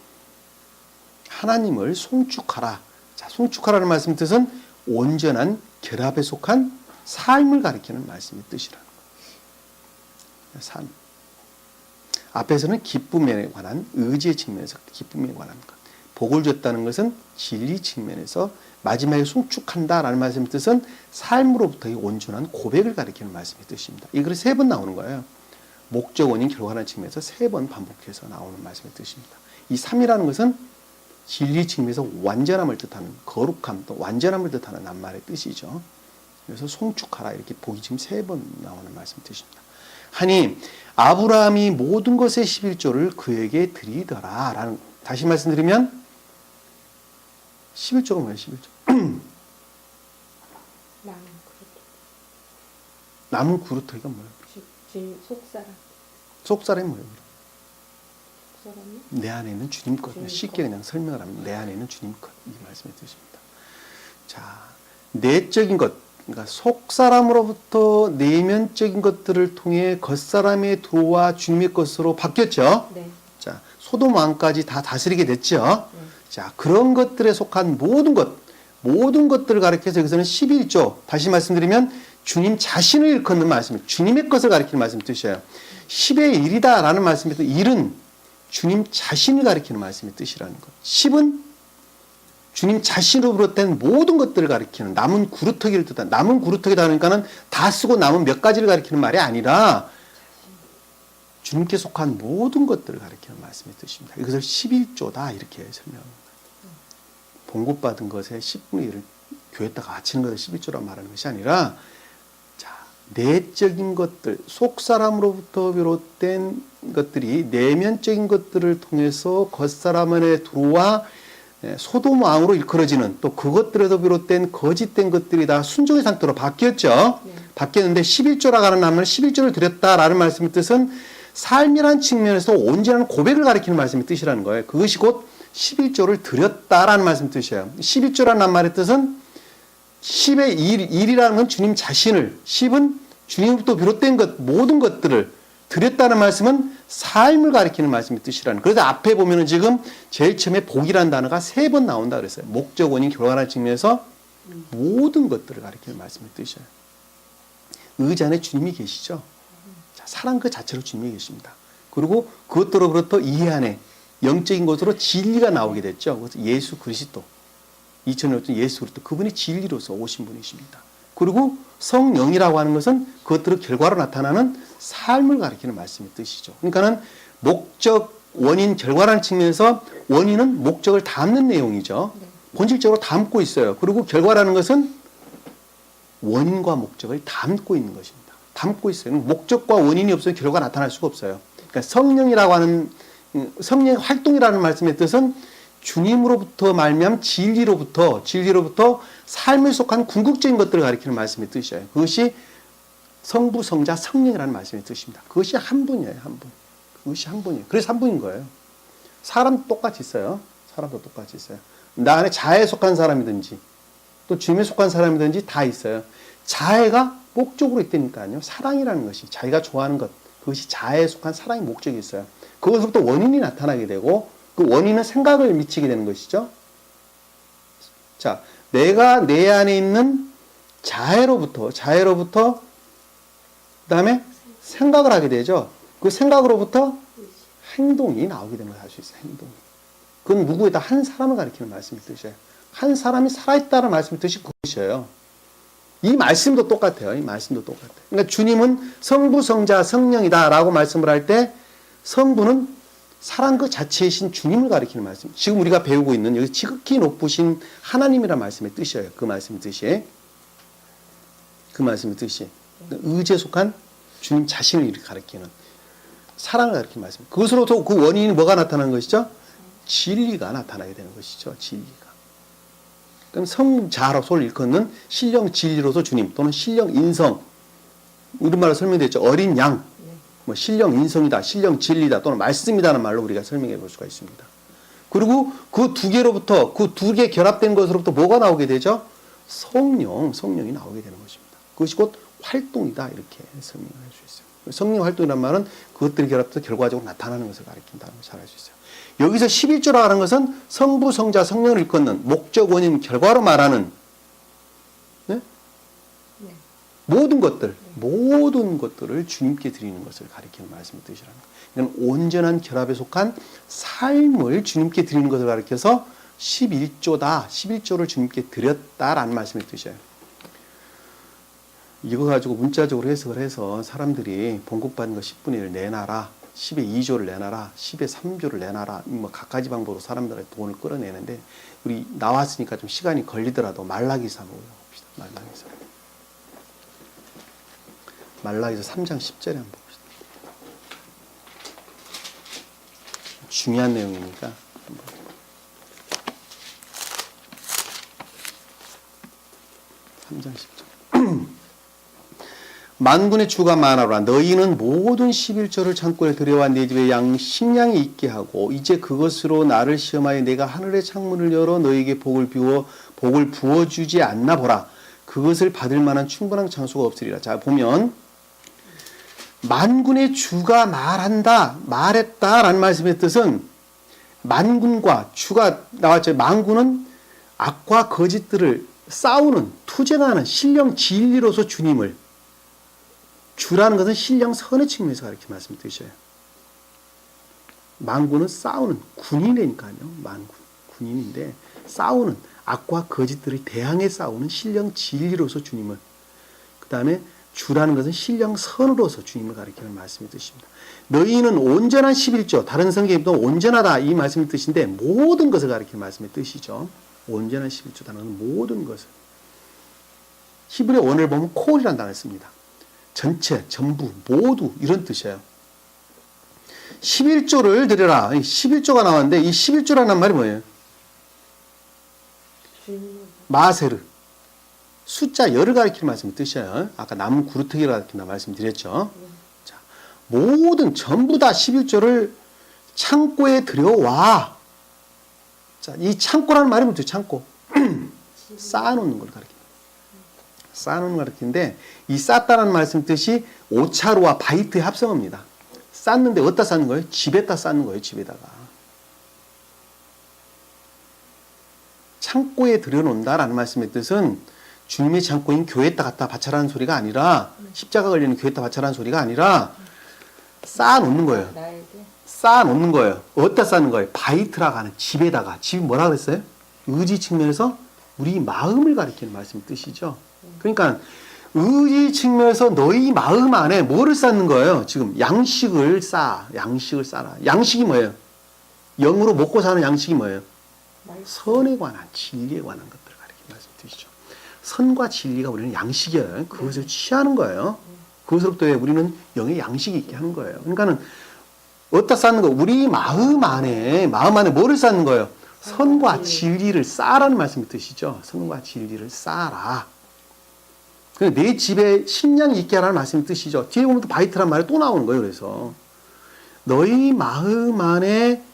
하나님을 송축하라. 자, 송축하라는 말씀 뜻은 온전한 결합에 속한 삶을 가리키는 말씀의 뜻이라는 거예요. 삶. 앞에서는 기쁨에 관한 의지의 측면에서 기쁨에 관한 것. 복을 줬다는 것은 진리 측면에서 마지막에 송축한다라는 말씀의 뜻은 삶으로부터의 온전한 고백을 가리키는 말씀의 뜻입니다. 이 글이 3번 나오는 거예요. 목적, 원인, 결과라는 측면에서 3번 반복해서 나오는 말씀의 뜻입니다. 이 3이라는 것은 진리 측면에서 완전함을 뜻하는 거룩함 또 완전함을 뜻하는 낱말의 뜻이죠. 그래서 송축하라 이렇게 복이 지금 3번 나오는 말씀의 뜻입니다. 하니 아브라함이 모든 것의 11조를 그에게 드리더라 라는, 다시 말씀드리면 11조가 뭐예요? 11조. 남은 그루터기가 뭐예요? 속사람. 속사람이 뭐예요? 속사람이? 내 안에 있는 주님 것. 주님 쉽게 그냥 설명을 하면 내 안에 있는 주님 것. 이 말씀의 뜻입니다. 자, 내적인 것. 그러니까 속사람으로부터 내면적인 것들을 통해 겉사람의 도와 주님의 것으로 바뀌었죠. 네. 자, 소돔 왕까지 다 다스리게 됐죠. 네. 자, 그런 것들에 속한 모든 것들을 가리켜서 여기서는 11조, 다시 말씀드리면 주님 자신을 일컫는 말씀입니다. 주님의 것을 가리키는 말씀 뜻이에요. 10의 1이다라는 말씀에서 1은 주님 자신을 가리키는 말씀의 뜻이라는 것. 10은 주님 자신으로 비롯된 모든 것들을 가리키는 남은 구루터기를 뜻한, 남은 구루터기다 하니까는 다 쓰고 남은 몇 가지를 가리키는 말이 아니라 주님께 속한 모든 것들을 가리키는 말씀의 뜻입니다. 이것을 11조다 이렇게 설명합니다. 봉급받은 것의 10분의 1을 교회에다가 바치는 것을 11조라고 말하는 것이 아니라, 자, 내적인 것들, 속사람으로부터 비롯된 것들이 내면적인 것들을 통해서 겉사람 안에 들어와 소돔 왕으로 일컬어지는, 또 그것들에도 비롯된 거짓된 것들이 다 순종의 상태로 바뀌었죠. 네. 바뀌었는데 11조라고 하는 말은 11조를 드렸다라는 말씀의 뜻은 삶이라는 측면에서 온전한 고백을 가리키는 말씀의 뜻이라는 거예요. 그것이 곧 11조를 드렸다라는 말씀 뜻이에요. 11조라는 말의 뜻은 10의 1이라는 건 주님 자신을, 10은 주님으로부터 비롯된 것, 모든 것들을 드렸다는 말씀은 삶을 가리키는 말씀의 뜻이라는. 그래서 앞에 보면은 지금 제일 처음에 복이라는 단어가 3번 나온다 그랬어요. 목적, 원인, 결과라는 측면에서 모든 것들을 가리키는 말씀의 뜻이에요. 의지 안에 주님이 계시죠. 자, 사랑 그 자체로 주님이 계십니다. 그리고 그것들로부터 이해 안에 영적인 것으로 진리가 나오게 됐죠. 그래서 예수 그리스도, 2000년 전 예수 그리스도, 그분이 진리로서 오신 분이십니다. 그리고 성령이라고 하는 것은 그것들의 결과로 나타나는 삶을 가리키는 말씀의 뜻이죠. 그러니까는 목적, 원인, 결과라는 측면에서 원인은 목적을 담는 내용이죠. 네. 본질적으로 담고 있어요. 그리고 결과라는 것은 원인과 목적을 담고 있는 것입니다. 담고 있어요. 목적과 원인이 없으면 결과가 나타날 수가 없어요. 그러니까 성령이라고 하는, 성령의 활동이라는 말씀의 뜻은 주님으로부터 말미암 진리로부터 삶에 속한 궁극적인 것들을 가리키는 말씀의 뜻이에요. 그것이 성부, 성자, 성령이라는 말씀의 뜻입니다. 그것이 한 분이에요, 한 분. 그것이 한 분이에요. 그래서 한 분인 거예요. 사람도 똑같이 있어요. 사람도 똑같이 있어요. 나 안에 자아에 속한 사람이든지 또 주님에 속한 사람이든지 다 있어요. 자아가 목적으로 있다니까요. 사랑이라는 것이, 자기가 좋아하는 것, 그것이 자아에 속한 사랑의 목적이 있어요. 그것부터 원인이 나타나게 되고 그 원인은 생각을 미치게 되는 것이죠. 자, 내가 내 안에 있는 자애로부터 그 다음에 생각을 하게 되죠. 그 생각으로부터 행동이 나오게 되는 걸 알 수 있어요. 행동이. 그건 누구에다 한 사람을 가리키는 말씀의 뜻이에요. 한 사람이 살아있다는 말씀의 뜻이 그것이에요. 이 말씀도 똑같아요. 이 말씀도 똑같아요. 그러니까 주님은 성부, 성자, 성령이다라고 말씀을 할 때 성부는 사랑 그 자체이신 주님을 가리키는 말씀. 지금 우리가 배우고 있는 여기 지극히 높으신 하나님이라는 말씀의 뜻이에요. 그 말씀의 뜻이. 그 말씀의 뜻이. 의지에 속한 주님 자신을 이렇게 가리키는, 사랑을 가리키는 말씀. 그것으로부터 그 원인이 뭐가 나타나는 것이죠? 진리가 나타나게 되는 것이죠. 진리가. 그럼 성자로서를 일컫는 신령 진리로서 주님 또는 신령 인성. 우리말로 설명됐죠. 어린 양. 뭐 신령 인성이다, 신령 진리다 또는 말씀이다는 말로 우리가 설명해 볼 수가 있습니다. 그리고 그 두 개로부터, 그 두 개 결합된 것으로부터 뭐가 나오게 되죠? 성령이 나오게 되는 것입니다. 그것이 곧 활동이다 이렇게 설명할 수 있어요. 성령 활동이란 말은 그것들이 결합해서 결과적으로 나타나는 것을 가리킨다는 걸 잘 알 수 있어요. 여기서 11조라고 하는 것은 성부, 성자, 성령을 일컫는 목적, 원인, 결과로 말하는 네? 네. 모든 것들을 주님께 드리는 것을 가리키는 말씀의 뜻이라는 거예요. 이건 온전한 결합에 속한 삶을 주님께 드리는 것을 가리켜서 11조를 주님께 드렸다라는 말씀의 뜻이에요. 이거 가지고 문자적으로 해석을 해서 사람들이 봉급받는 거 10분의 1 내놔라, 10의 2조를 내놔라, 10의 3조를 내놔라, 뭐 각가지 방법으로 사람들의 돈을 끌어내는데, 우리 나왔으니까 좀 시간이 걸리더라도 말라기사로 봅시다. 말라기서 3장 10절에 한번 봅시다. 중요한 내용이니까 한번. (3장 10절) 만군의 주가 말하노라. 너희는 모든 11조를 창고에 들여와 내 집에 식량이 있게 하고 이제 그것으로 나를 시험하여 내가 하늘의 창문을 열어 너희에게 복을 부어주지 않나 보라. 그것을 받을 만한 충분한 장소가 없으리라. 자, 보면 만군의 주가 말했다라는 말씀의 뜻은 만군과 주가 나왔죠. 만군은 악과 거짓들을 싸우는, 투쟁하는 신령 진리로서 주님을, 주라는 것은 신령 선의 측면에서 가리키는 말씀을 뜻이에요. 만군은 싸우는 군인이니까요. 군인인데 싸우는 악과 거짓들을 대항해 싸우는 신령 진리로서 주님을, 그 다음에 주라는 것은 신령 선으로서 주님을 가리키는 말씀의 뜻입니다. 너희는 온전한 11조, 다른 성경에 보면 온전하다 이 말씀의 뜻인데 모든 것을 가리키는 말씀의 뜻이죠. 온전한 11조라는 모든 것을. 히브리 원어를 보면 콜이라는 단어를 씁니다. 전체, 전부, 모두 이런 뜻이에요. 11조를 드려라. 11조가 나왔는데 이 11조라는 말이 뭐예요? 마세르. 숫자 열을 가리키는 말씀의 뜻이에요. 아까 나무 구루터기를 가리킨다 말씀드렸죠. 자, 모든 전부 다 11조를 창고에 들여와. 자, 이 창고라는 말이 뭐죠? 창고. 쌓아놓는 걸 가리킵니다. 쌓아놓는 걸 가리키는데 이 쌓다라는 말씀 뜻이 오차로와 바이트의 합성어입니다. 쌓는데 어디다 쌓는 거예요? 집에다 쌓는 거예요. 집에다가. 창고에 들여놓는다라는 말씀의 뜻은 주님의 창고인 교회에다 갖다 바쳐라는 소리가 아니라, 십자가 걸리는 교회에다 바쳐라는 소리가 아니라 쌓아놓는 거예요. 쌓아놓는 거예요. 어디다 쌓는 거예요? 바이트라고 하는 집에다가. 집이 뭐라 그랬어요? 의지 측면에서 우리 마음을 가리키는 말씀 뜻이죠. 그러니까 의지 측면에서 너희 마음 안에 뭐를 쌓는 거예요? 지금 양식을 쌓아. 양식을 쌓아. 양식이 뭐예요? 영으로 먹고 사는 양식이 뭐예요? 선에 관한, 진리에 관한 것들을 가리키는 말씀 뜻이죠. 선과 진리가 우리는 양식이에요. 그것을 취하는 거예요. 그것으로부터 우리는 영의 양식이 있게 하는 거예요. 그러니까는 어디다 쌓는 거? 우리 마음 안에 뭐를 쌓는 거예요? 선과 진리를 쌓아라는 말씀의 뜻이죠. 선과 진리를 쌓아라. 내 집에 식량이 있게 하라는 말씀의 뜻이죠. 뒤에 보면 또 바이트란 말이 또 나오는 거예요. 그래서 너희 마음 안에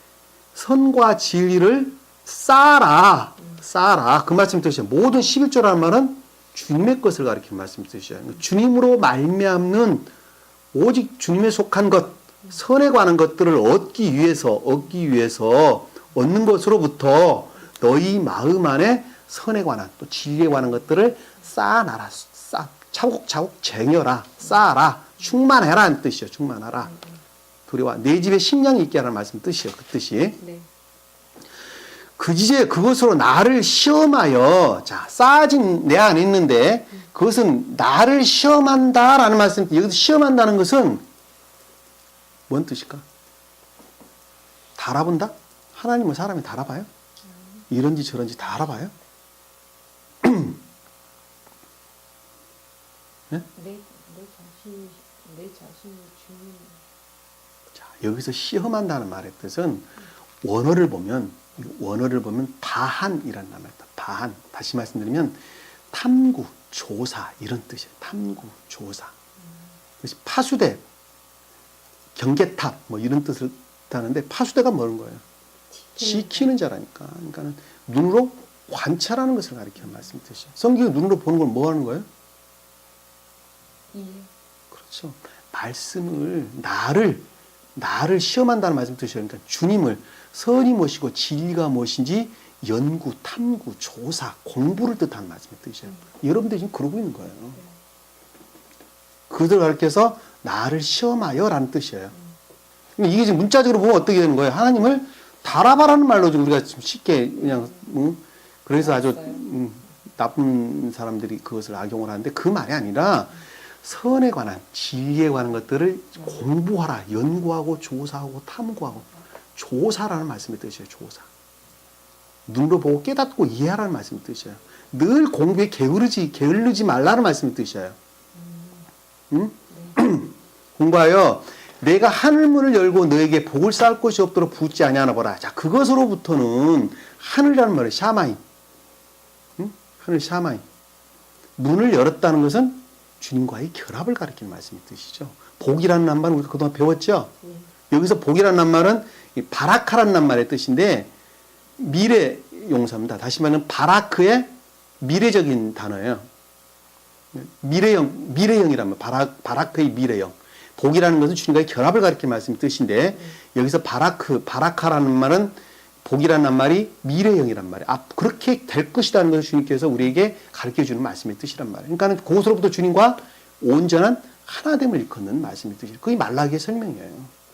선과 진리를 쌓아라. 쌓아라. 그 말씀의 뜻이에요. 모든 11조라는 말은 주님의 것을 가리키는 말씀의 뜻이에요. 주님으로 말미암는 오직 주님에 속한 것, 선에 관한 것들을 얻기 위해서 얻는 것으로부터 너희 마음 안에 선에 관한 또 진리에 관한 것들을 쌓아놔라. 차곡차곡 쟁여라. 쌓아라. 충만해라는 뜻이에요. 충만하라. 두려워. 내 집에 식량이 있게 하라는 말씀 뜻이에요. 그 뜻이. 네. 이제 그것으로 나를 시험하여, 자, 쌓아진 내 안에 있는데 그것은 나를 시험한다라는 말씀. 여기서 시험한다는 것은 뭔 뜻일까? 달아본다? 하나님은 사람이 달아봐요? 이런지 저런지 다 알아봐요? 네? 내 자신이 주님. 자, 여기서 시험한다는 말의 뜻은 원어를 보면 다한이라는 말입니다. 다한. 다시 말씀드리면 탐구, 조사 이런 뜻이에요. 탐구, 조사. 그것이 파수대, 경계탑 뭐 이런 뜻을 하는데 파수대가 뭐는 거예요? 지키는 자라니까. 그러니까 눈으로 관찰하는 것을 가리키는 말씀 뜻이에요. 성경이 눈으로 보는 걸 뭐 하는 거예요? 이해. 그렇죠. 말씀을 나를 시험한다는 말씀 뜻이에요. 그러니까 주님을 선이 무엇이고 진리가 무엇인지 연구, 탐구, 조사, 공부를 뜻하는 말씀의 뜻이에요. 여러분들이 지금 그러고 있는 거예요. 그것을 가르쳐서 나를 시험하여라는 뜻이에요. 이게 지금 문자적으로 보면 어떻게 되는 거예요? 하나님을 달아봐라는 말로 좀 우리가 좀 쉽게 그냥 그래서 아주 나쁜 사람들이 그것을 악용을 하는데 그 말이 아니라 선에 관한 진리에 관한 것들을 공부하라, 연구하고 조사하고 탐구하고 조사라는 말씀의 뜻이에요. 조사. 눈으로 보고 깨닫고 이해하라는 말씀의 뜻이에요. 늘 공부에 게으르지 말라는 말씀의 뜻이에요. 응? 공부하여 내가 하늘문을 열고 너에게 복을 쌓을 곳이 없도록 붙지 아니하나 보라. 자, 그것으로부터는 하늘이라는 말은 샤마임. 응? 하늘 샤마임. 문을 열었다는 것은 주님과의 결합을 가리키는 말씀의 뜻이죠. 복이라는 낱말은 우리가 그동안 배웠죠. 여기서 복이라는 낱말은 바라카라는 낱말의 뜻인데 미래 용사입니다. 다시 말하면 바라크의 미래적인 단어예요. 미래형이라면 바라크의 미래형. 복이라는 것은 주님과의 결합을 가리키는 말씀의 뜻인데 여기서 바라카라는 말은 복이라는 말이 미래형이란 말이에요. 그렇게 될 것이라는 것을 주님께서 우리에게 가르쳐주는 말씀의 뜻이란 말이에요. 그러니까 그것으로부터 주님과 온전한 하나됨을 일컫는 말씀의 뜻이에요. 그게 말라기의 설명이에요.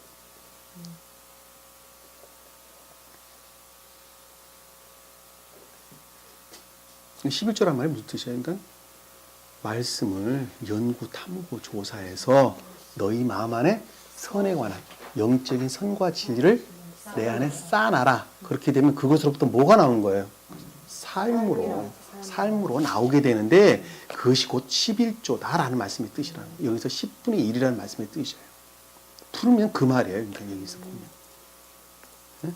11조란 말이 무슨 뜻이에요? 그러니까 말씀을 연구, 탐구, 조사해서 너희 마음 안에 선에 관한 영적인 선과 진리를 내 안에 쌓아놔라. 그렇게 되면 그것으로부터 뭐가 나오는 거예요? 삶으로 나오게 되는데 그것이 곧 11조다라는 말씀의 뜻이라는 거예요. 여기서 10분의 1이라는 말씀의 뜻이에요. 풀으면 그 말이에요. 그러니까 여기서 보면. 네?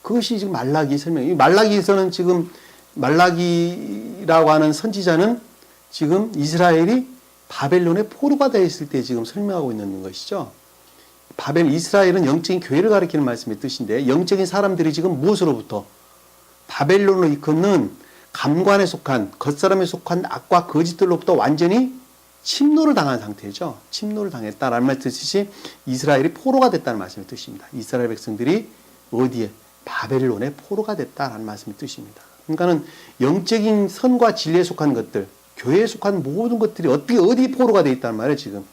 그것이 지금 말라기 설명이에요. 말라기에서는 지금 말라기라고 하는 선지자는 지금 이스라엘이 바벨론의 포로가 되어 있을 때 지금 설명하고 있는 것이죠. 이스라엘은 영적인 교회를 가리키는 말씀의 뜻인데 영적인 사람들이 지금 무엇으로부터 바벨론으로 이끄는 감관에 속한 겉사람에 속한 악과 거짓들로부터 완전히 침노를 당한 상태죠. 침노를 당했다라는 말 뜻이 이스라엘이 포로가 됐다는 말씀의 뜻입니다. 이스라엘 백성들이 어디에? 바벨론의 포로가 됐다라는 말씀의 뜻입니다. 그러니까는 영적인 선과 진리에 속한 것들, 교회에 속한 모든 것들이 어디 포로가 되어 있다는 말이에요, 지금.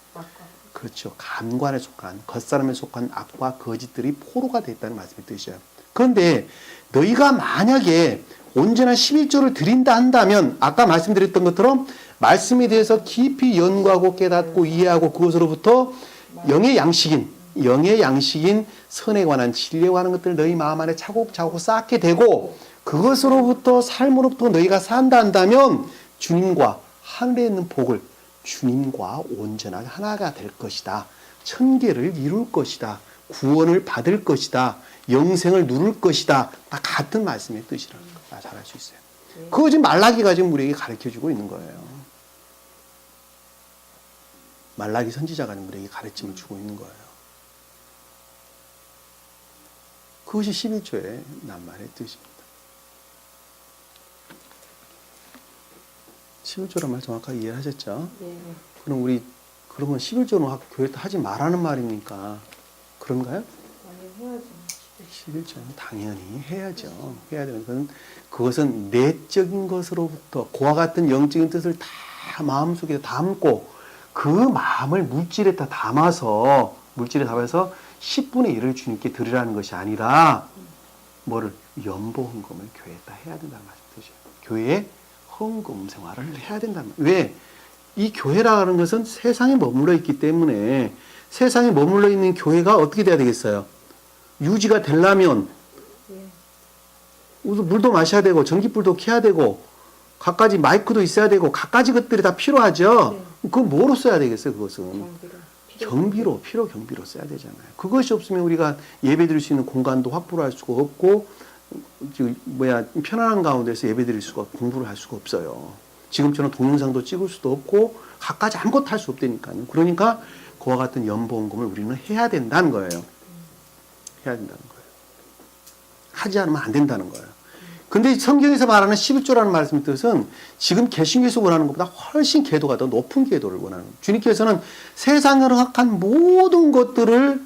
그렇죠. 감관에 속한, 겉사람에 속한 악과 거짓들이 포로가 되어 있다는 말씀의 뜻이에요. 그런데 너희가 만약에 온전한 11조를 드린다 한다면 아까 말씀드렸던 것처럼 말씀에 대해서 깊이 연구하고 깨닫고 이해하고 그것으로부터 영의 양식인 선에 관한 진리에 관한 것들을 너희 마음 안에 차곡차곡 쌓게 되고 그것으로부터 삶으로부터 너희가 산다 한다면 주님과 하늘에 있는 복을 주님과 온전하게 하나가 될 것이다. 천계를 이룰 것이다. 구원을 받을 것이다. 영생을 누릴 것이다. 다 같은 말씀의 뜻이라는 거. 잘 알 수 있어요. 그거 지금 말라기가 지금 우리에게 가르쳐주고 있는 거예요. 말라기 선지자가 우리에게 가르침을 주고 있는 거예요. 그것이 11조의 낱말의 뜻입니다. 11조란 말 정확하게 이해하셨죠? 네. 그럼 그러면 11조는 교회 때 하지 말라는 말입니까? 그런가요? 아니, 해야죠. 11조는 당연히 해야죠. 해야 되는 그것은 내적인 것으로부터 그와 같은 영적인 뜻을 다 마음속에 담고 그 마음을 물질에 담아서 10분의 1을 주님께 드리라는 것이 아니라 뭐를 연보 헌금을 교회에다 해야 된다는 말씀이죠. 교회에 헌금 생활을 해야 된다는 말. 왜? 이 교회라는 것은 세상에 머물러 있기 때문에 세상에 머물러 있는 교회가 어떻게 돼야 되겠어요? 유지가 되려면 물도 마셔야 되고 전기불도 켜야 되고 갖가지 마이크도 있어야 되고 갖가지 것들이 다 필요하죠. 네. 그건 뭐로 써야 되겠어요? 그것은 경비로 써야 되잖아요. 그것이 없으면 우리가 예배드릴 수 있는 공간도 확보를 할 수가 없고 편안한 가운데서 예배드릴 수가 공부를 할 수가 없어요. 지금처럼 동영상도 찍을 수도 없고 갖가지 아무것도 할 수 없다니까요. 그러니까 그와 같은 연보헌금을 우리는 해야 된다는 거예요. 해야 된다는 거예요. 하지 않으면 안 된다는 거예요. 근데 성경에서 말하는 11조라는 말씀의 뜻은 지금 개신교에서 원하는 것보다 훨씬 궤도가 더 높은 궤도를 원하는 거예요. 주님께서는 세상을 허락한 모든 것들을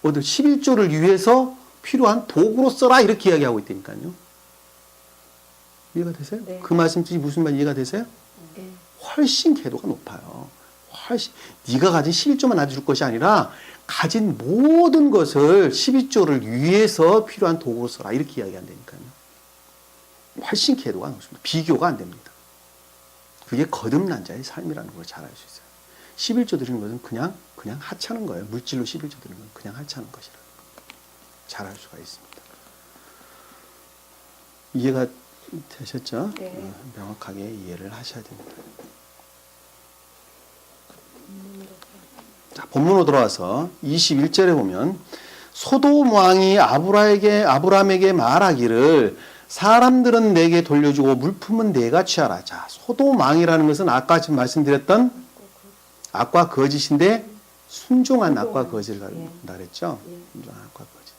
11조를 위해서 필요한 도구로 써라 이렇게 이야기하고 있다니까요. 이해가 되세요? 네. 그 말씀 뜻이 무슨 말 이해가 되세요? 네. 훨씬 궤도가 높아요. 훨씬 네가 가진 11조만 나한테 줄 것이 아니라 가진 모든 것을 12조를 위해서 필요한 도구로 써라 이렇게 이야기한다니까요. 훨씬 궤도가 높습니다. 비교가 안 됩니다. 그게 거듭난 자의 삶이라는 걸 잘 알 수 있어요. 11조 드리는 것은 그냥 하찮은 거예요. 물질로 11조 드리는 건 그냥 하찮은 것이라는 거. 잘 알 수가 있습니다. 이해가 되셨죠? 네. 명확하게 이해를 하셔야 됩니다. 자, 본문으로 돌아와서 21절에 보면 소돔 왕이 아브라함에게 말하기를 사람들은 내게 돌려주고 물품은 내가 취하라. 자, 소돔 왕이라는 것은 아까 지금 말씀드렸던 악과 거짓인데 순종한 악과 거짓을 가린다 그랬죠? 순종한 악과 거짓.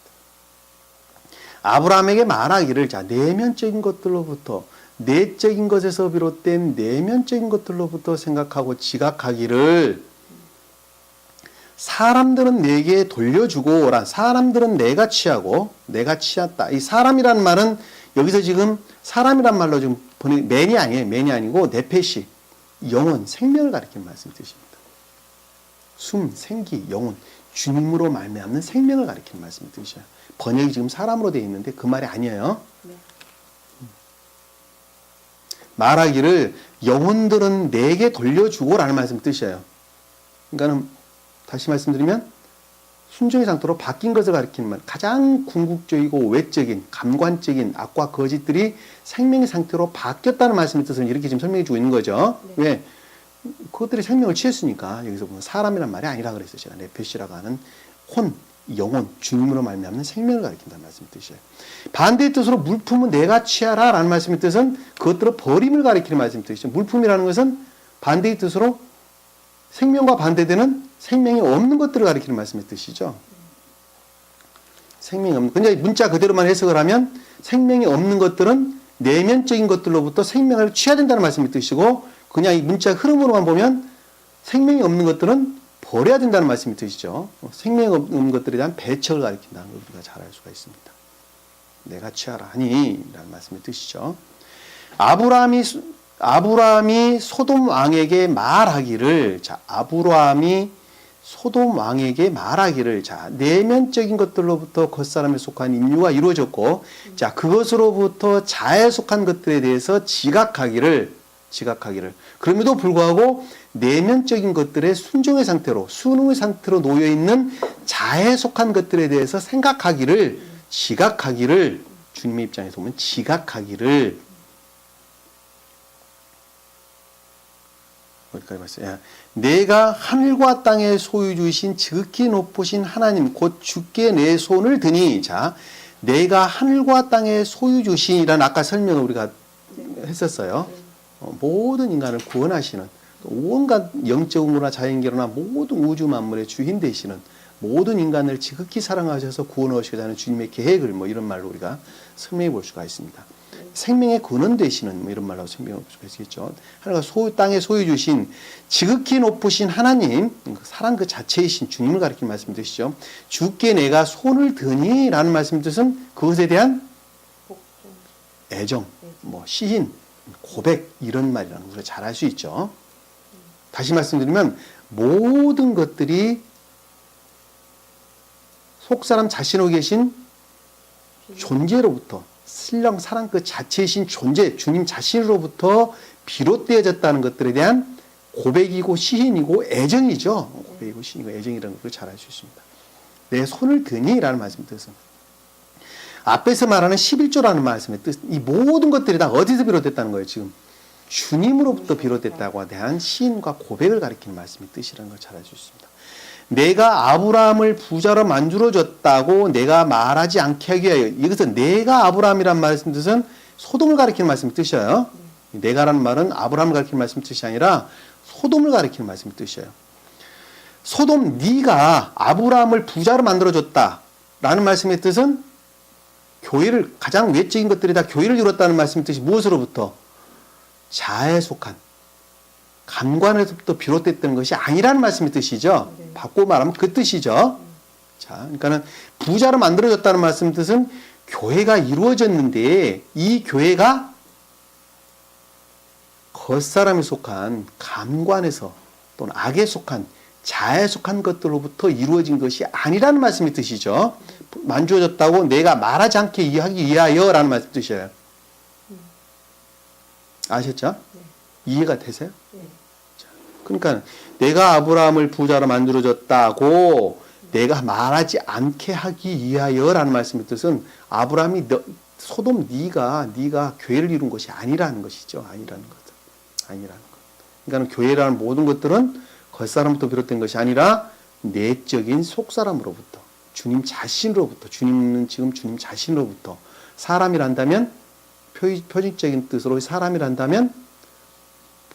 아브라함에게 말하기를 자, 내면적인 것들로부터 내적인 것에서 비롯된 내면적인 것들로부터 생각하고 지각하기를 사람들은 내게 돌려주고 사람들은 내가 취하고 내가 취했다. 이 사람이라는 말은 여기서 지금 사람이란 말로 지금 보니 맨이 아니에요. 맨이 아니고 네페시 영혼, 생명을 가리키는 말씀 뜻입니다. 숨, 생기, 영혼, 주님으로 말미암는 생명을 가리키는 말씀 뜻이에요. 번역이 지금 사람으로 되어 있는데 그 말이 아니에요. 네. 말하기를 영혼들은 내게 돌려주고라는 말씀 뜻이에요. 그러니까는 다시 말씀드리면 순종의 상태로 바뀐 것을 가리키는 말, 가장 궁극적이고 외적인 감관적인 악과 거짓들이 생명의 상태로 바뀌었다는 말씀의 뜻을 이렇게 지금 설명해 주고 있는 거죠. 네. 왜? 그것들이 생명을 취했으니까 여기서 보면 사람이란 말이 아니라 그랬어요. 제가 네페시라고 하는 혼, 영혼, 주님으로 말미암는 생명을 가리킨다는 말씀의 뜻이에요. 반대의 뜻으로 물품은 내가 취하라 라는 말씀의 뜻은 그것들을 버림을 가리키는 말씀의 뜻이죠. 물품이라는 것은 반대의 뜻으로 생명과 반대되는 생명이 없는 것들을 가리키는 말씀의 뜻이죠. 생명이 없는, 그냥 문자 그대로만 해석을 하면 생명이 없는 것들은 내면적인 것들로부터 생명을 취해야 된다는 말씀의 뜻이고, 그냥 이 문자 흐름으로만 보면 생명이 없는 것들은 버려야 된다는 말씀의 뜻이죠. 생명이 없는 것들에 대한 배척을 가리킨다는 걸 우리가 잘 알 수가 있습니다. 내가 취하라 하니 라는 말씀의 뜻이죠. 아브라함이 소돔 왕에게 말하기를, 자, 아브라함이 소돔 왕에게 말하기를, 자, 내면적인 것들로부터 겉사람에 속한 인류가 이루어졌고, 자, 그것으로부터 자에 속한 것들에 대해서 지각하기를. 그럼에도 불구하고 내면적인 것들의 순종의 상태로, 순응의 상태로 놓여 있는 자에 속한 것들에 대해서 생각하기를, 지각하기를, 주님의 입장에서 보면 지각하기를. 어디까지 봤어요? 내가 하늘과 땅의 소유 주신 지극히 높으신 하나님 곧 주께 내 손을 드니, 자, 내가 하늘과 땅의 소유 주신이라는 아까 설명을 우리가 했었어요. 모든 인간을 구원하시는, 온갖 영적 의무나 자연계로나 모든 우주 만물의 주인 되시는, 모든 인간을 지극히 사랑하셔서 구원하시고자 하는 주님의 계획을 이런 말로 우리가 설명해 볼 수가 있습니다. 생명의 근원 되시는 이런 말로 설명할 수가 있겠죠. 하나님과 땅에 소유 주신 지극히 높으신 하나님, 사랑 그 자체이신 주님을 가리키는 말씀 뜻이죠. 주께 내가 손을 드니 라는 말씀 뜻은 그것에 대한 애정, 시인, 고백 이런 말이라는 걸 우리가 잘 알 수 있죠. 다시 말씀드리면 모든 것들이 속사람 자신으로 계신 존재로부터, 신령 사랑 그 자체이신 존재, 주님 자신으로부터 비롯되어졌다는 것들에 대한 고백이고 시인이고 애정이죠. 고백이고 시인이고 애정이라는 걸 잘 알 수 있습니다. 내 손을 드니 라는 말씀의 뜻은 앞에서 말하는 11조라는 말씀의 뜻, 이 모든 것들이 다 어디서 비롯됐다는 거예요? 지금 주님으로부터 비롯됐다고 대한 시인과 고백을 가리키는 말씀의 뜻이라는 걸 잘 알 수 있습니다. 내가 아브라함을 부자로 만들어줬다고 내가 말하지 않게 하기 위하여, 여기서 내가 아브라함이란 말씀 뜻은 소돔을 가리키는 말씀의 뜻이에요. 내가라는 말은 아브라함을 가리키는 말씀의 뜻이 아니라 소돔을 가리키는 말씀의 뜻이에요. 소돔, 네가 아브라함을 부자로 만들어줬다라는 말씀의 뜻은 교회를 가장 외적인 것들이 다 교회를 이뤘다는 말씀의 뜻이 무엇으로부터? 자아에 속한 감관에서부터 비롯됐다는 것이 아니라는 말씀의 뜻이죠. 네. 바꾸고 말하면 그 뜻이죠. 자, 그러니까는 부자로 만들어졌다는 말씀의 뜻은 교회가 이루어졌는데 이 교회가 겉사람에 속한 감관에서 또는 악에 속한 자아에 속한 것들로부터 이루어진 것이 아니라는 말씀의 뜻이죠. 만주어졌다고 내가 말하지 않게 하기 위하여라는 말씀의 뜻이에요. 아셨죠? 네. 이해가 되세요? 네. 그러니까 내가 아브라함을 부자로 만들어졌다고 내가 말하지 않게 하기 위하여라는 말씀의 뜻은 아브라함이 소돔 네가 교회를 이룬 것이 아니라는 것이죠. 아니라는 것. 그러니까 교회라는 모든 것들은 겉사람부터 비롯된 것이 아니라 내적인 속사람으로부터 주님 자신으로부터 주님은 지금 주님 자신으로부터 사람이란다면 표직적인 뜻으로 사람이란다면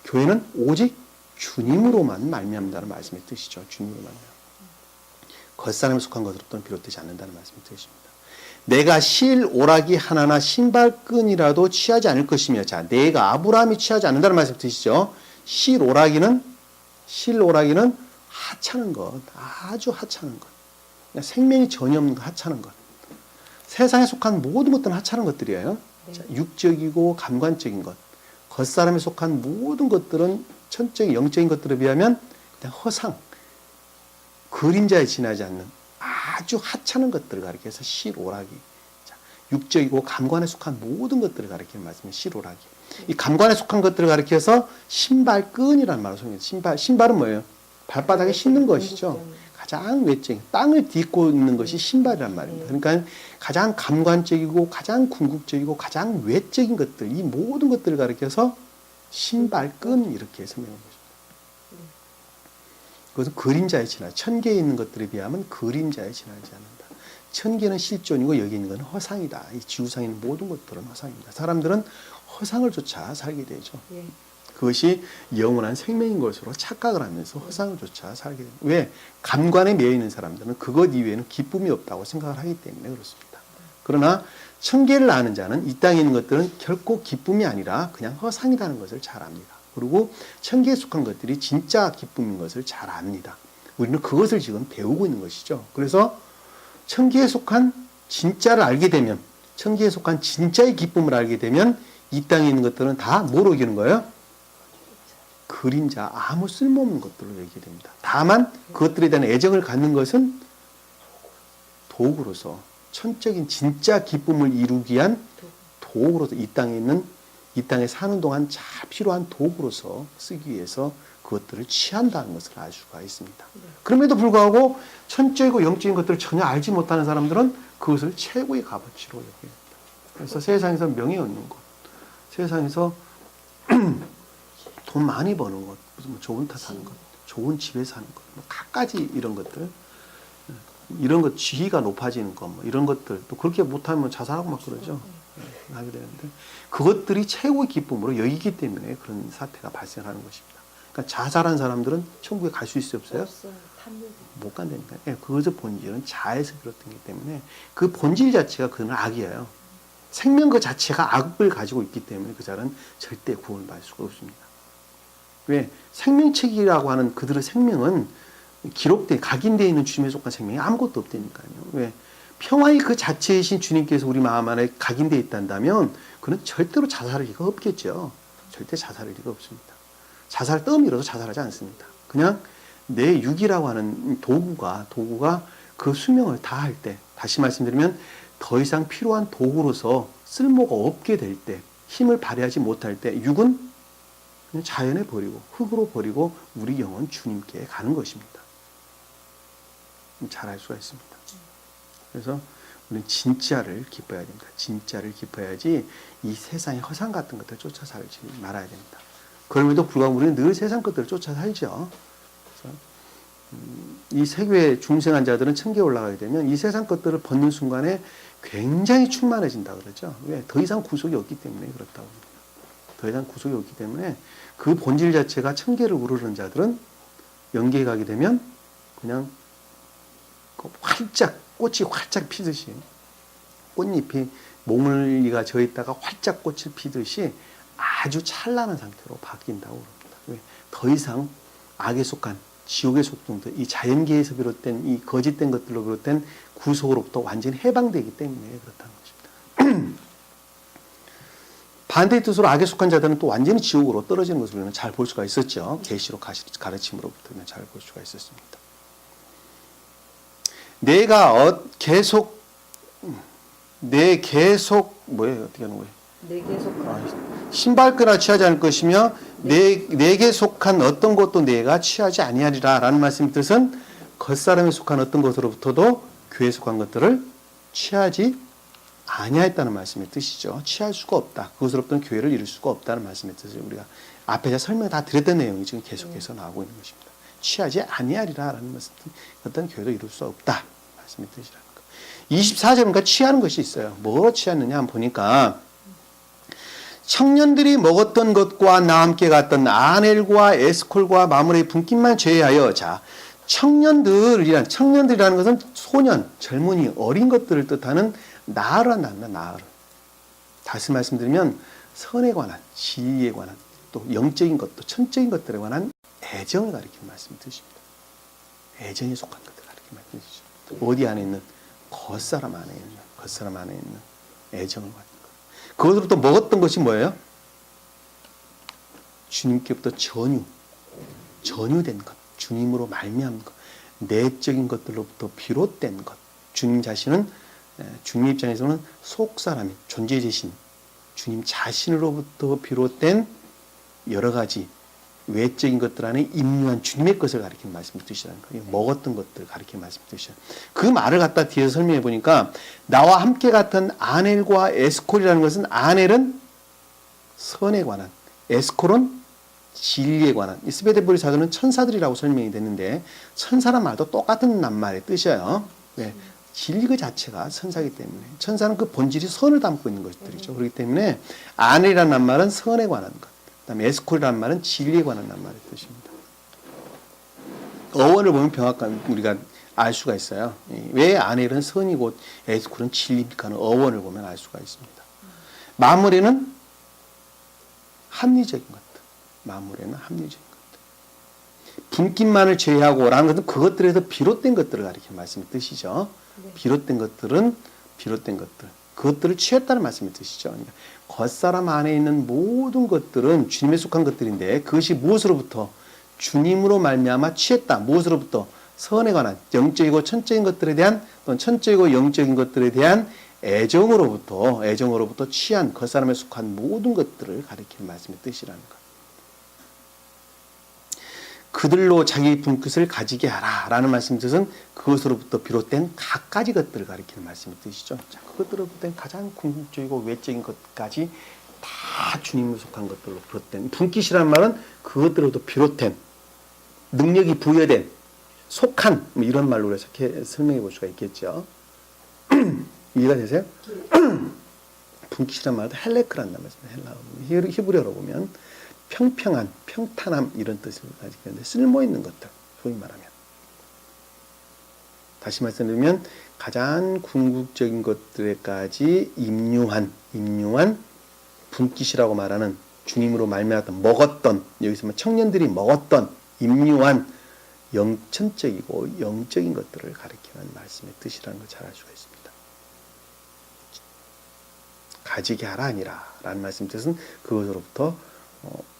교회는 오직 주님으로만 말미암는다는 말씀의 뜻이죠. 주님으로 말미암아. 겉사람에 속한 것으로부터는 비롯되지 않는다는 말씀의 뜻입니다. 내가 실 오라기 하나나 신발끈이라도 취하지 않을 것이며, 자, 내가 아브라함이 취하지 않는다는 말씀의 뜻이죠. 실 오라기는 하찮은 것, 아주 하찮은 것. 생명이 전혀 없는 것, 하찮은 것. 세상에 속한 모든 것들은 하찮은 것들이에요. 네. 자, 육적이고 감관적인 것. 겉사람에 속한 모든 것들은 천적인 영적인 것들에 비하면 그냥 허상, 그림자에 지나지 않는 아주 하찮은 것들을 가리켜서 실오라기. 자, 육적이고 감관에 속한 모든 것들을 가리키는 말씀이 실오라기. 이 감관에 속한 것들을 가리켜서 신발끈이라는 말을 사용해요. 신발은 뭐예요? 발바닥에 신는 것이죠. 가장 외적인 땅을 딛고 있는 것이 신발이란 말입니다. 그러니까 가장 감관적이고 가장 궁극적이고 가장 외적인 것들, 이 모든 것들을 가리켜서 신발끈 이렇게 설명한 것입니다. 그것은 그림자에 지나 천계에 있는 것들에 비하면 그림자에 지나지 않는다. 천계는 실존이고 여기 있는 건 허상이다. 이 지구상에 있는 모든 것들은 허상입니다. 사람들은 허상을 쫓아 살게 되죠. 예. 그것이 영원한 생명인 것으로 착각을 하면서 허상을 쫓아 살게 됩니다. 왜? 감관에 매여 있는 사람들은 그것 이외에는 기쁨이 없다고 생각을 하기 때문에 그렇습니다. 그러나 천계를 아는 자는 이 땅에 있는 것들은 결코 기쁨이 아니라 그냥 허상이라는 것을 잘 압니다. 그리고 천계에 속한 것들이 진짜 기쁨인 것을 잘 압니다. 우리는 그것을 지금 배우고 있는 것이죠. 그래서 천계에 속한 진짜를 알게 되면, 천계에 속한 진짜의 기쁨을 알게 되면 이 땅에 있는 것들은 다 뭐로 여기는 거예요? 그림자, 아무 쓸모없는 것들로 여기게 됩니다. 다만 그것들에 대한 애정을 갖는 것은 도구로서 천적인 진짜 기쁨을 이루기 위한 도구로서 이 땅에 사는 동안 잘 필요한 도구로서 쓰기 위해서 그것들을 취한다는 것을 알 수가 있습니다. 그럼에도 불구하고 천적이고 영적인 것들을 전혀 알지 못하는 사람들은 그것을 최고의 값어치로 여깁니다. 그래서 세상에서 명예 얻는 것, 세상에서 돈 많이 버는 것, 무슨 뭐 좋은 차 사는 것, 좋은 집에 사는 것, 뭐 갖가지 이런 것들, 이런 것 지위가 높아지는 것, 뭐 이런 것들 또 그렇게 못하면 자살하고 막 그러죠. 하게 되는데 그것들이 최고의 기쁨으로 여기기 때문에 그런 사태가 발생하는 것입니다. 그러니까 자살한 사람들은 천국에 갈 수 있어요, 없어요? 못 간다니까. 예, 그것의 본질은 자에서 비롯된 기 때문에 그 본질 자체가 그는 악이에요. 생명 그 자체가 악을 가지고 있기 때문에 그 자는 절대 구원을 받을 수가 없습니다. 왜? 생명책이라고 하는 그들의 생명은 기록된, 각인되어 있는 주님에 속한 생명이 아무것도 없다니까요. 왜? 평화의 그 자체이신 주님께서 우리 마음 안에 각인되어 있단다면 그는 절대로 자살할 리가 없겠죠. 절대 자살할 리가 없습니다. 자살 떠밀어도 자살하지 않습니다. 그냥 내 육이라고 하는 도구가 그 수명을 다할 때, 다시 말씀드리면 더 이상 필요한 도구로서 쓸모가 없게 될 때, 힘을 발휘하지 못할 때 육은 그냥 자연에 버리고 흙으로 버리고 우리 영은 주님께 가는 것입니다. 잘 알 수가 있습니다. 그래서 우리는 진짜를 기뻐해야 됩니다. 진짜를 기뻐해야지 이 세상의 허상 같은 것들 쫓아 살지 말아야 됩니다. 그럼에도 불구하고 우리는 늘 세상 것들을 쫓아 살죠. 그래서 이 세계의 중생한 자들은 천계에 올라가게 되면 이 세상 것들을 벗는 순간에 굉장히 충만해진다 그러죠. 왜? 더 이상 구속이 없기 때문에 그렇다고 합니다. 더 이상 구속이 없기 때문에 그 본질 자체가 천계를 우르르는 자들은 영계에 가게 되면 그냥 활짝 꽃이 활짝 피듯이 꽃잎이 몽울리가 져 있다가 활짝 꽃을 피듯이 아주 찬란한 상태로 바뀐다고 그럽니다. 왜? 더 이상 악에 속한 지옥의 속성들, 이 자연계에서 비롯된 이 거짓된 것들로 비롯된 구속으로부터 완전히 해방되기 때문에 그렇다는 것입니다. 반대의 뜻으로 악에 속한 자들은 또 완전히 지옥으로 떨어지는 것을 우리는 잘 볼 수가 있었죠. 계시록 가르침으로부터 잘 볼 수가 있었습니다. 내가 계속 뭐예요? 어떻게 하는 거예요? 내게 속한 신발끈아 취하지 않을 것이며 내게 속한 어떤 것도 내가 취하지 아니하리라 라는 말씀의 뜻은 겉사람에 속한 어떤 것으로부터도 교회에 속한 것들을 취하지 아니하였다는 말씀의 뜻이죠. 취할 수가 없다. 그것으로부터는 교회를 이룰 수가 없다는 말씀의 뜻을 우리가 앞에 설명 다 드렸던 내용이 지금 계속해서 나오고 있는 것입니다. 취하지 아니하리라 라는 말씀, 어떤 교회도 이룰 수 없다 말씀의 뜻이라는 거. 24절은 취하는 것이 있어요. 뭐로 취하느냐 한번 보니까 청년들이 먹었던 것과 나와 함께 갔던 아넬과 에스콜과 마므레의 분깃만 제외하여, 자, 청년들이라는 것은 소년, 젊은이, 어린 것들을 뜻하는 나으란 단다, 나으르. 다시 말씀드리면 선에 관한, 진리에 관한, 또 영적인 것, 또 천적인 것들에 관한 애정을 가리키는 말씀의 뜻입니다. 애정에 속한 것들을 가리키는 말씀의 뜻이죠. 어디 안에 있는? 겉사람 안에 있는 애정을 갖는 것. 그것으로부터 먹었던 것이 뭐예요? 주님께부터 전유된 것, 주님으로 말미암은 것, 내적인 것들로부터 비롯된 것. 주님 자신은 주님 입장에서는 속사람이 존재이신 주님 자신으로부터 비롯된 여러 가지 외적인 것들 안에 임유한 주님의 것을 가리키는 말씀의 뜻이라는 거예요. 먹었던 것들을 가리키는 말씀의 뜻이에요. 그 말을 갖다 뒤에서 설명해 보니까 나와 함께 갔던 아넬과 에스콜이라는 것은, 아넬은 선에 관한, 에스콜은 진리에 관한, 이 스베데보리 사도는 천사들이라고 설명이 됐는데 천사란 말도 똑같은 낱말의 뜻이에요. 네. 진리 그 자체가 천사이기 때문에, 천사는 그 본질이 선을 담고 있는 것들이죠. 그렇기 때문에 아넬이라는 낱말은 선에 관한 것, 그다음에 에스콜이라는 말은 진리에 관한 낱말의 뜻입니다. 어원을 보면 명확한 우리가 알 수가 있어요. 왜 아넬은 선이고 에스콜은 진리입니까 하는 어원을 보면 알 수가 있습니다. 마무리는 합리적인 것들. 마무리는 합리적인 것들. 분깃만을 제외하고 라는 것은 그것들에서 비롯된 것들을 가리키는 말씀의 뜻이죠. 네. 비롯된 것들은 비롯된 것들. 그것들을 취했다는 말씀의 뜻이죠. 그러니까 겉사람 안에 있는 모든 것들은 주님에 속한 것들인데, 그것이 무엇으로부터? 주님으로 말미암아 취했다. 무엇으로부터? 선에 관한 영적이고 천적인 것들에 대한, 또는 천적이고 영적인 것들에 대한 애정으로부터 취한 겉사람에 속한 모든 것들을 가리키는 말씀의 뜻이라는 것. 그들로 자기 분깃을 가지게 하라 라는 말씀의 뜻은 그것으로부터 비롯된 갖가지 것들을 가리키는 말씀의 뜻이죠. 자, 그것으로부터 가장 궁극적이고 외적인 것까지 다 주님에 속한 것들로 비롯된, 분깃이라는 말은 그것들로부터 비롯된, 능력이 부여된, 속한, 뭐 이런 말로 이렇게 설명해 볼 수가 있겠죠. 이해가 되세요? 분깃이라는 말도 헬레크라는 말입니다. 히브리어로 보면 평평한, 평탄함 이런 뜻을 가지고 있는데, 쓸모있는 것들, 소위 말하면. 다시 말씀드리면 가장 궁극적인 것들에까지 임유한 분깃이라고 말하는, 주님으로 말미암았던, 먹었던, 여기서 뭐 청년들이 먹었던 임유한 천적이고 영적인 것들을 가리키는 말씀의 뜻이라는 걸 잘 알 수가 있습니다. 가지게 하라 아니라 라는 말씀의 뜻은 그것으로부터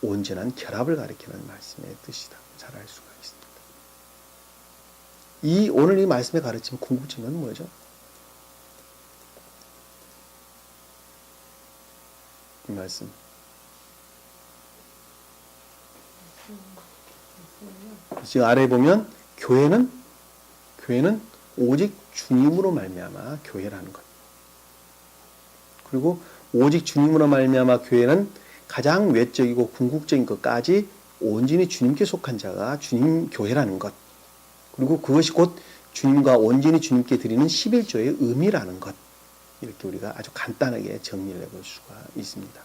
온전한 결합을 가리키는 말씀의 뜻이다. 잘 알 수가 있습니다. 오늘 이 말씀의 가르침 궁극점은 뭐죠? 이 말씀. 지금 아래에 보면 교회는 오직 주님으로 말미암아 교회라는 것. 그리고 오직 주님으로 말미암아 교회는 가장 외적이고 궁극적인 것까지 온전히 주님께 속한 자가 주님 교회라는 것. 그리고 그것이 곧 주님과 온전히 주님께 드리는 11조의 의미라는 것. 이렇게 우리가 아주 간단하게 정리를 해볼 수가 있습니다.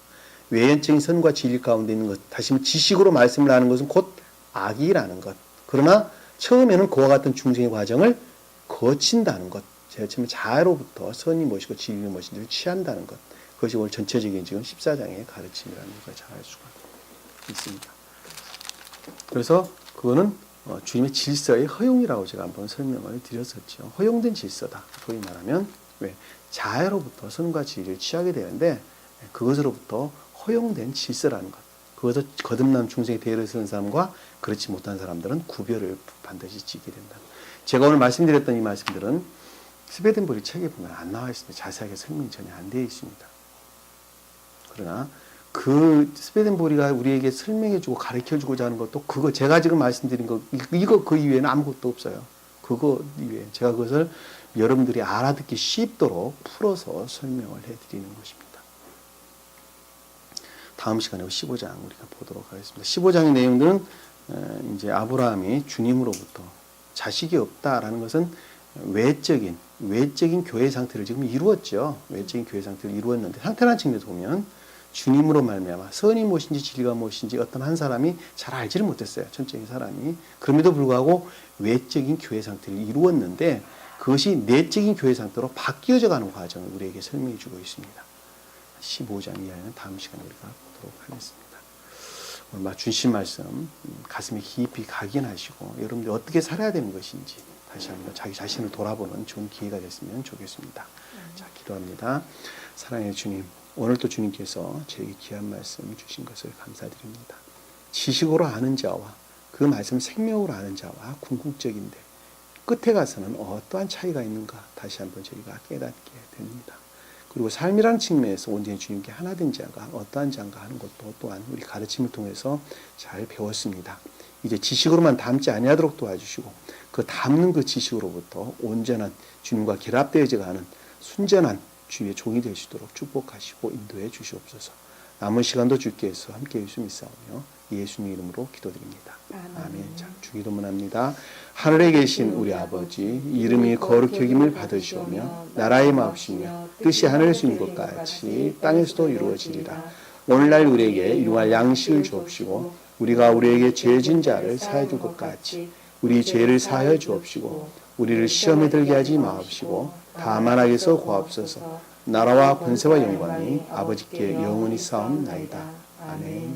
외연적인 선과 진리 가운데 있는 것, 다시 말해 지식으로 말씀을 하는 것은 곧 악이라는 것. 그러나 처음에는 그와 같은 중생의 과정을 거친다는 것. 제가 처음에 자아로부터 선이 무엇이고 진리는 무엇인지를 취한다는 것. 그것이 오늘 전체적인 지금 14장의 가르침이라는 걸 잘 알 수가 있습니다. 그래서 그거는 주님의 질서의 허용이라고 제가 한번 설명을 드렸었죠. 허용된 질서다. 소위 말하면 왜 자아로부터 선과 진리를 취하게 되는데 그것으로부터 허용된 질서라는 것. 그것을 거듭난 중생의 대열을 서는 사람과 그렇지 못한 사람들은 구별을 반드시 지게 된다. 제가 오늘 말씀드렸던 이 말씀들은 스베덴보리 책에 보면 안 나와 있습니다. 자세하게 설명이 전혀 안 되어 있습니다. 그러나 그 스베덴보리가 우리에게 설명해주고 가르쳐주고자 하는 것도 그거 제가 지금 말씀드린 거 이거 그 이외에는 아무것도 없어요. 그거 이외에 제가 그것을 여러분들이 알아듣기 쉽도록 풀어서 설명을 해드리는 것입니다. 다음 시간에 15장 우리가 보도록 하겠습니다. 15장의 내용들은 이제 아브라함이 주님으로부터 자식이 없다라는 것은 외적인 교회 상태를 지금 이루었죠. 외적인 교회 상태를 이루었는데 상태라는 측면에서 보면 주님으로 말미암아 선이 무엇인지 진리가 무엇인지 어떤 한 사람이 잘 알지를 못했어요. 전적인 사람이. 그럼에도 불구하고 외적인 교회 상태를 이루었는데 그것이 내적인 교회 상태로 바뀌어져 가는 과정을 우리에게 설명해 주고 있습니다. 15장 이하는 다음 시간에 우리가 보도록 하겠습니다. 오늘 주신 말씀 가슴에 깊이 각인하시고 여러분들이 어떻게 살아야 되는 것인지 다시 한번 자기 자신을 돌아보는 좋은 기회가 됐으면 좋겠습니다. 자, 기도합니다. 사랑의 주님, 오늘 또 주님께서 저에게 귀한 말씀 주신 것을 감사드립니다. 지식으로 아는 자와 그 말씀 생명으로 아는 자와 궁극적인데 끝에 가서는 어떠한 차이가 있는가 다시 한번 저희가 깨닫게 됩니다. 그리고 삶이라는 측면에서 온전히 주님께 하나 된 자가 어떠한 자인가 하는 것도 또한 우리 가르침을 통해서 잘 배웠습니다. 이제 지식으로만 담지 아니하도록 도와주시고 그 담는 그 지식으로부터 온전한 주님과 결합되어져 가는 순전한 주의 종이 될 수 있도록 축복하시고 인도해 주시옵소서. 남은 시간도 주께서 함께 해 주시면 있사오며 예수님 이름으로 기도드립니다. 아멘. 자, 주기도문합니다. 하늘에 계신 우리 아버지 이름이 거룩히 여김을 받으시오며 나라의 마옵시며 뜻이 하늘에서 이룬 것 같이 땅에서도 이루어지리라. 오늘날 우리에게 일용할 양식을 주옵시고 우리가 우리에게 죄 진 자를 사해 줄 것 같이 우리 죄를 사하여 주옵시고 우리를 시험에 들게 하지 마옵시고 다만 악에서 구하옵소서. 나라와 권세와 영광이 아버지께 영원히 싸움나이다. 아멘.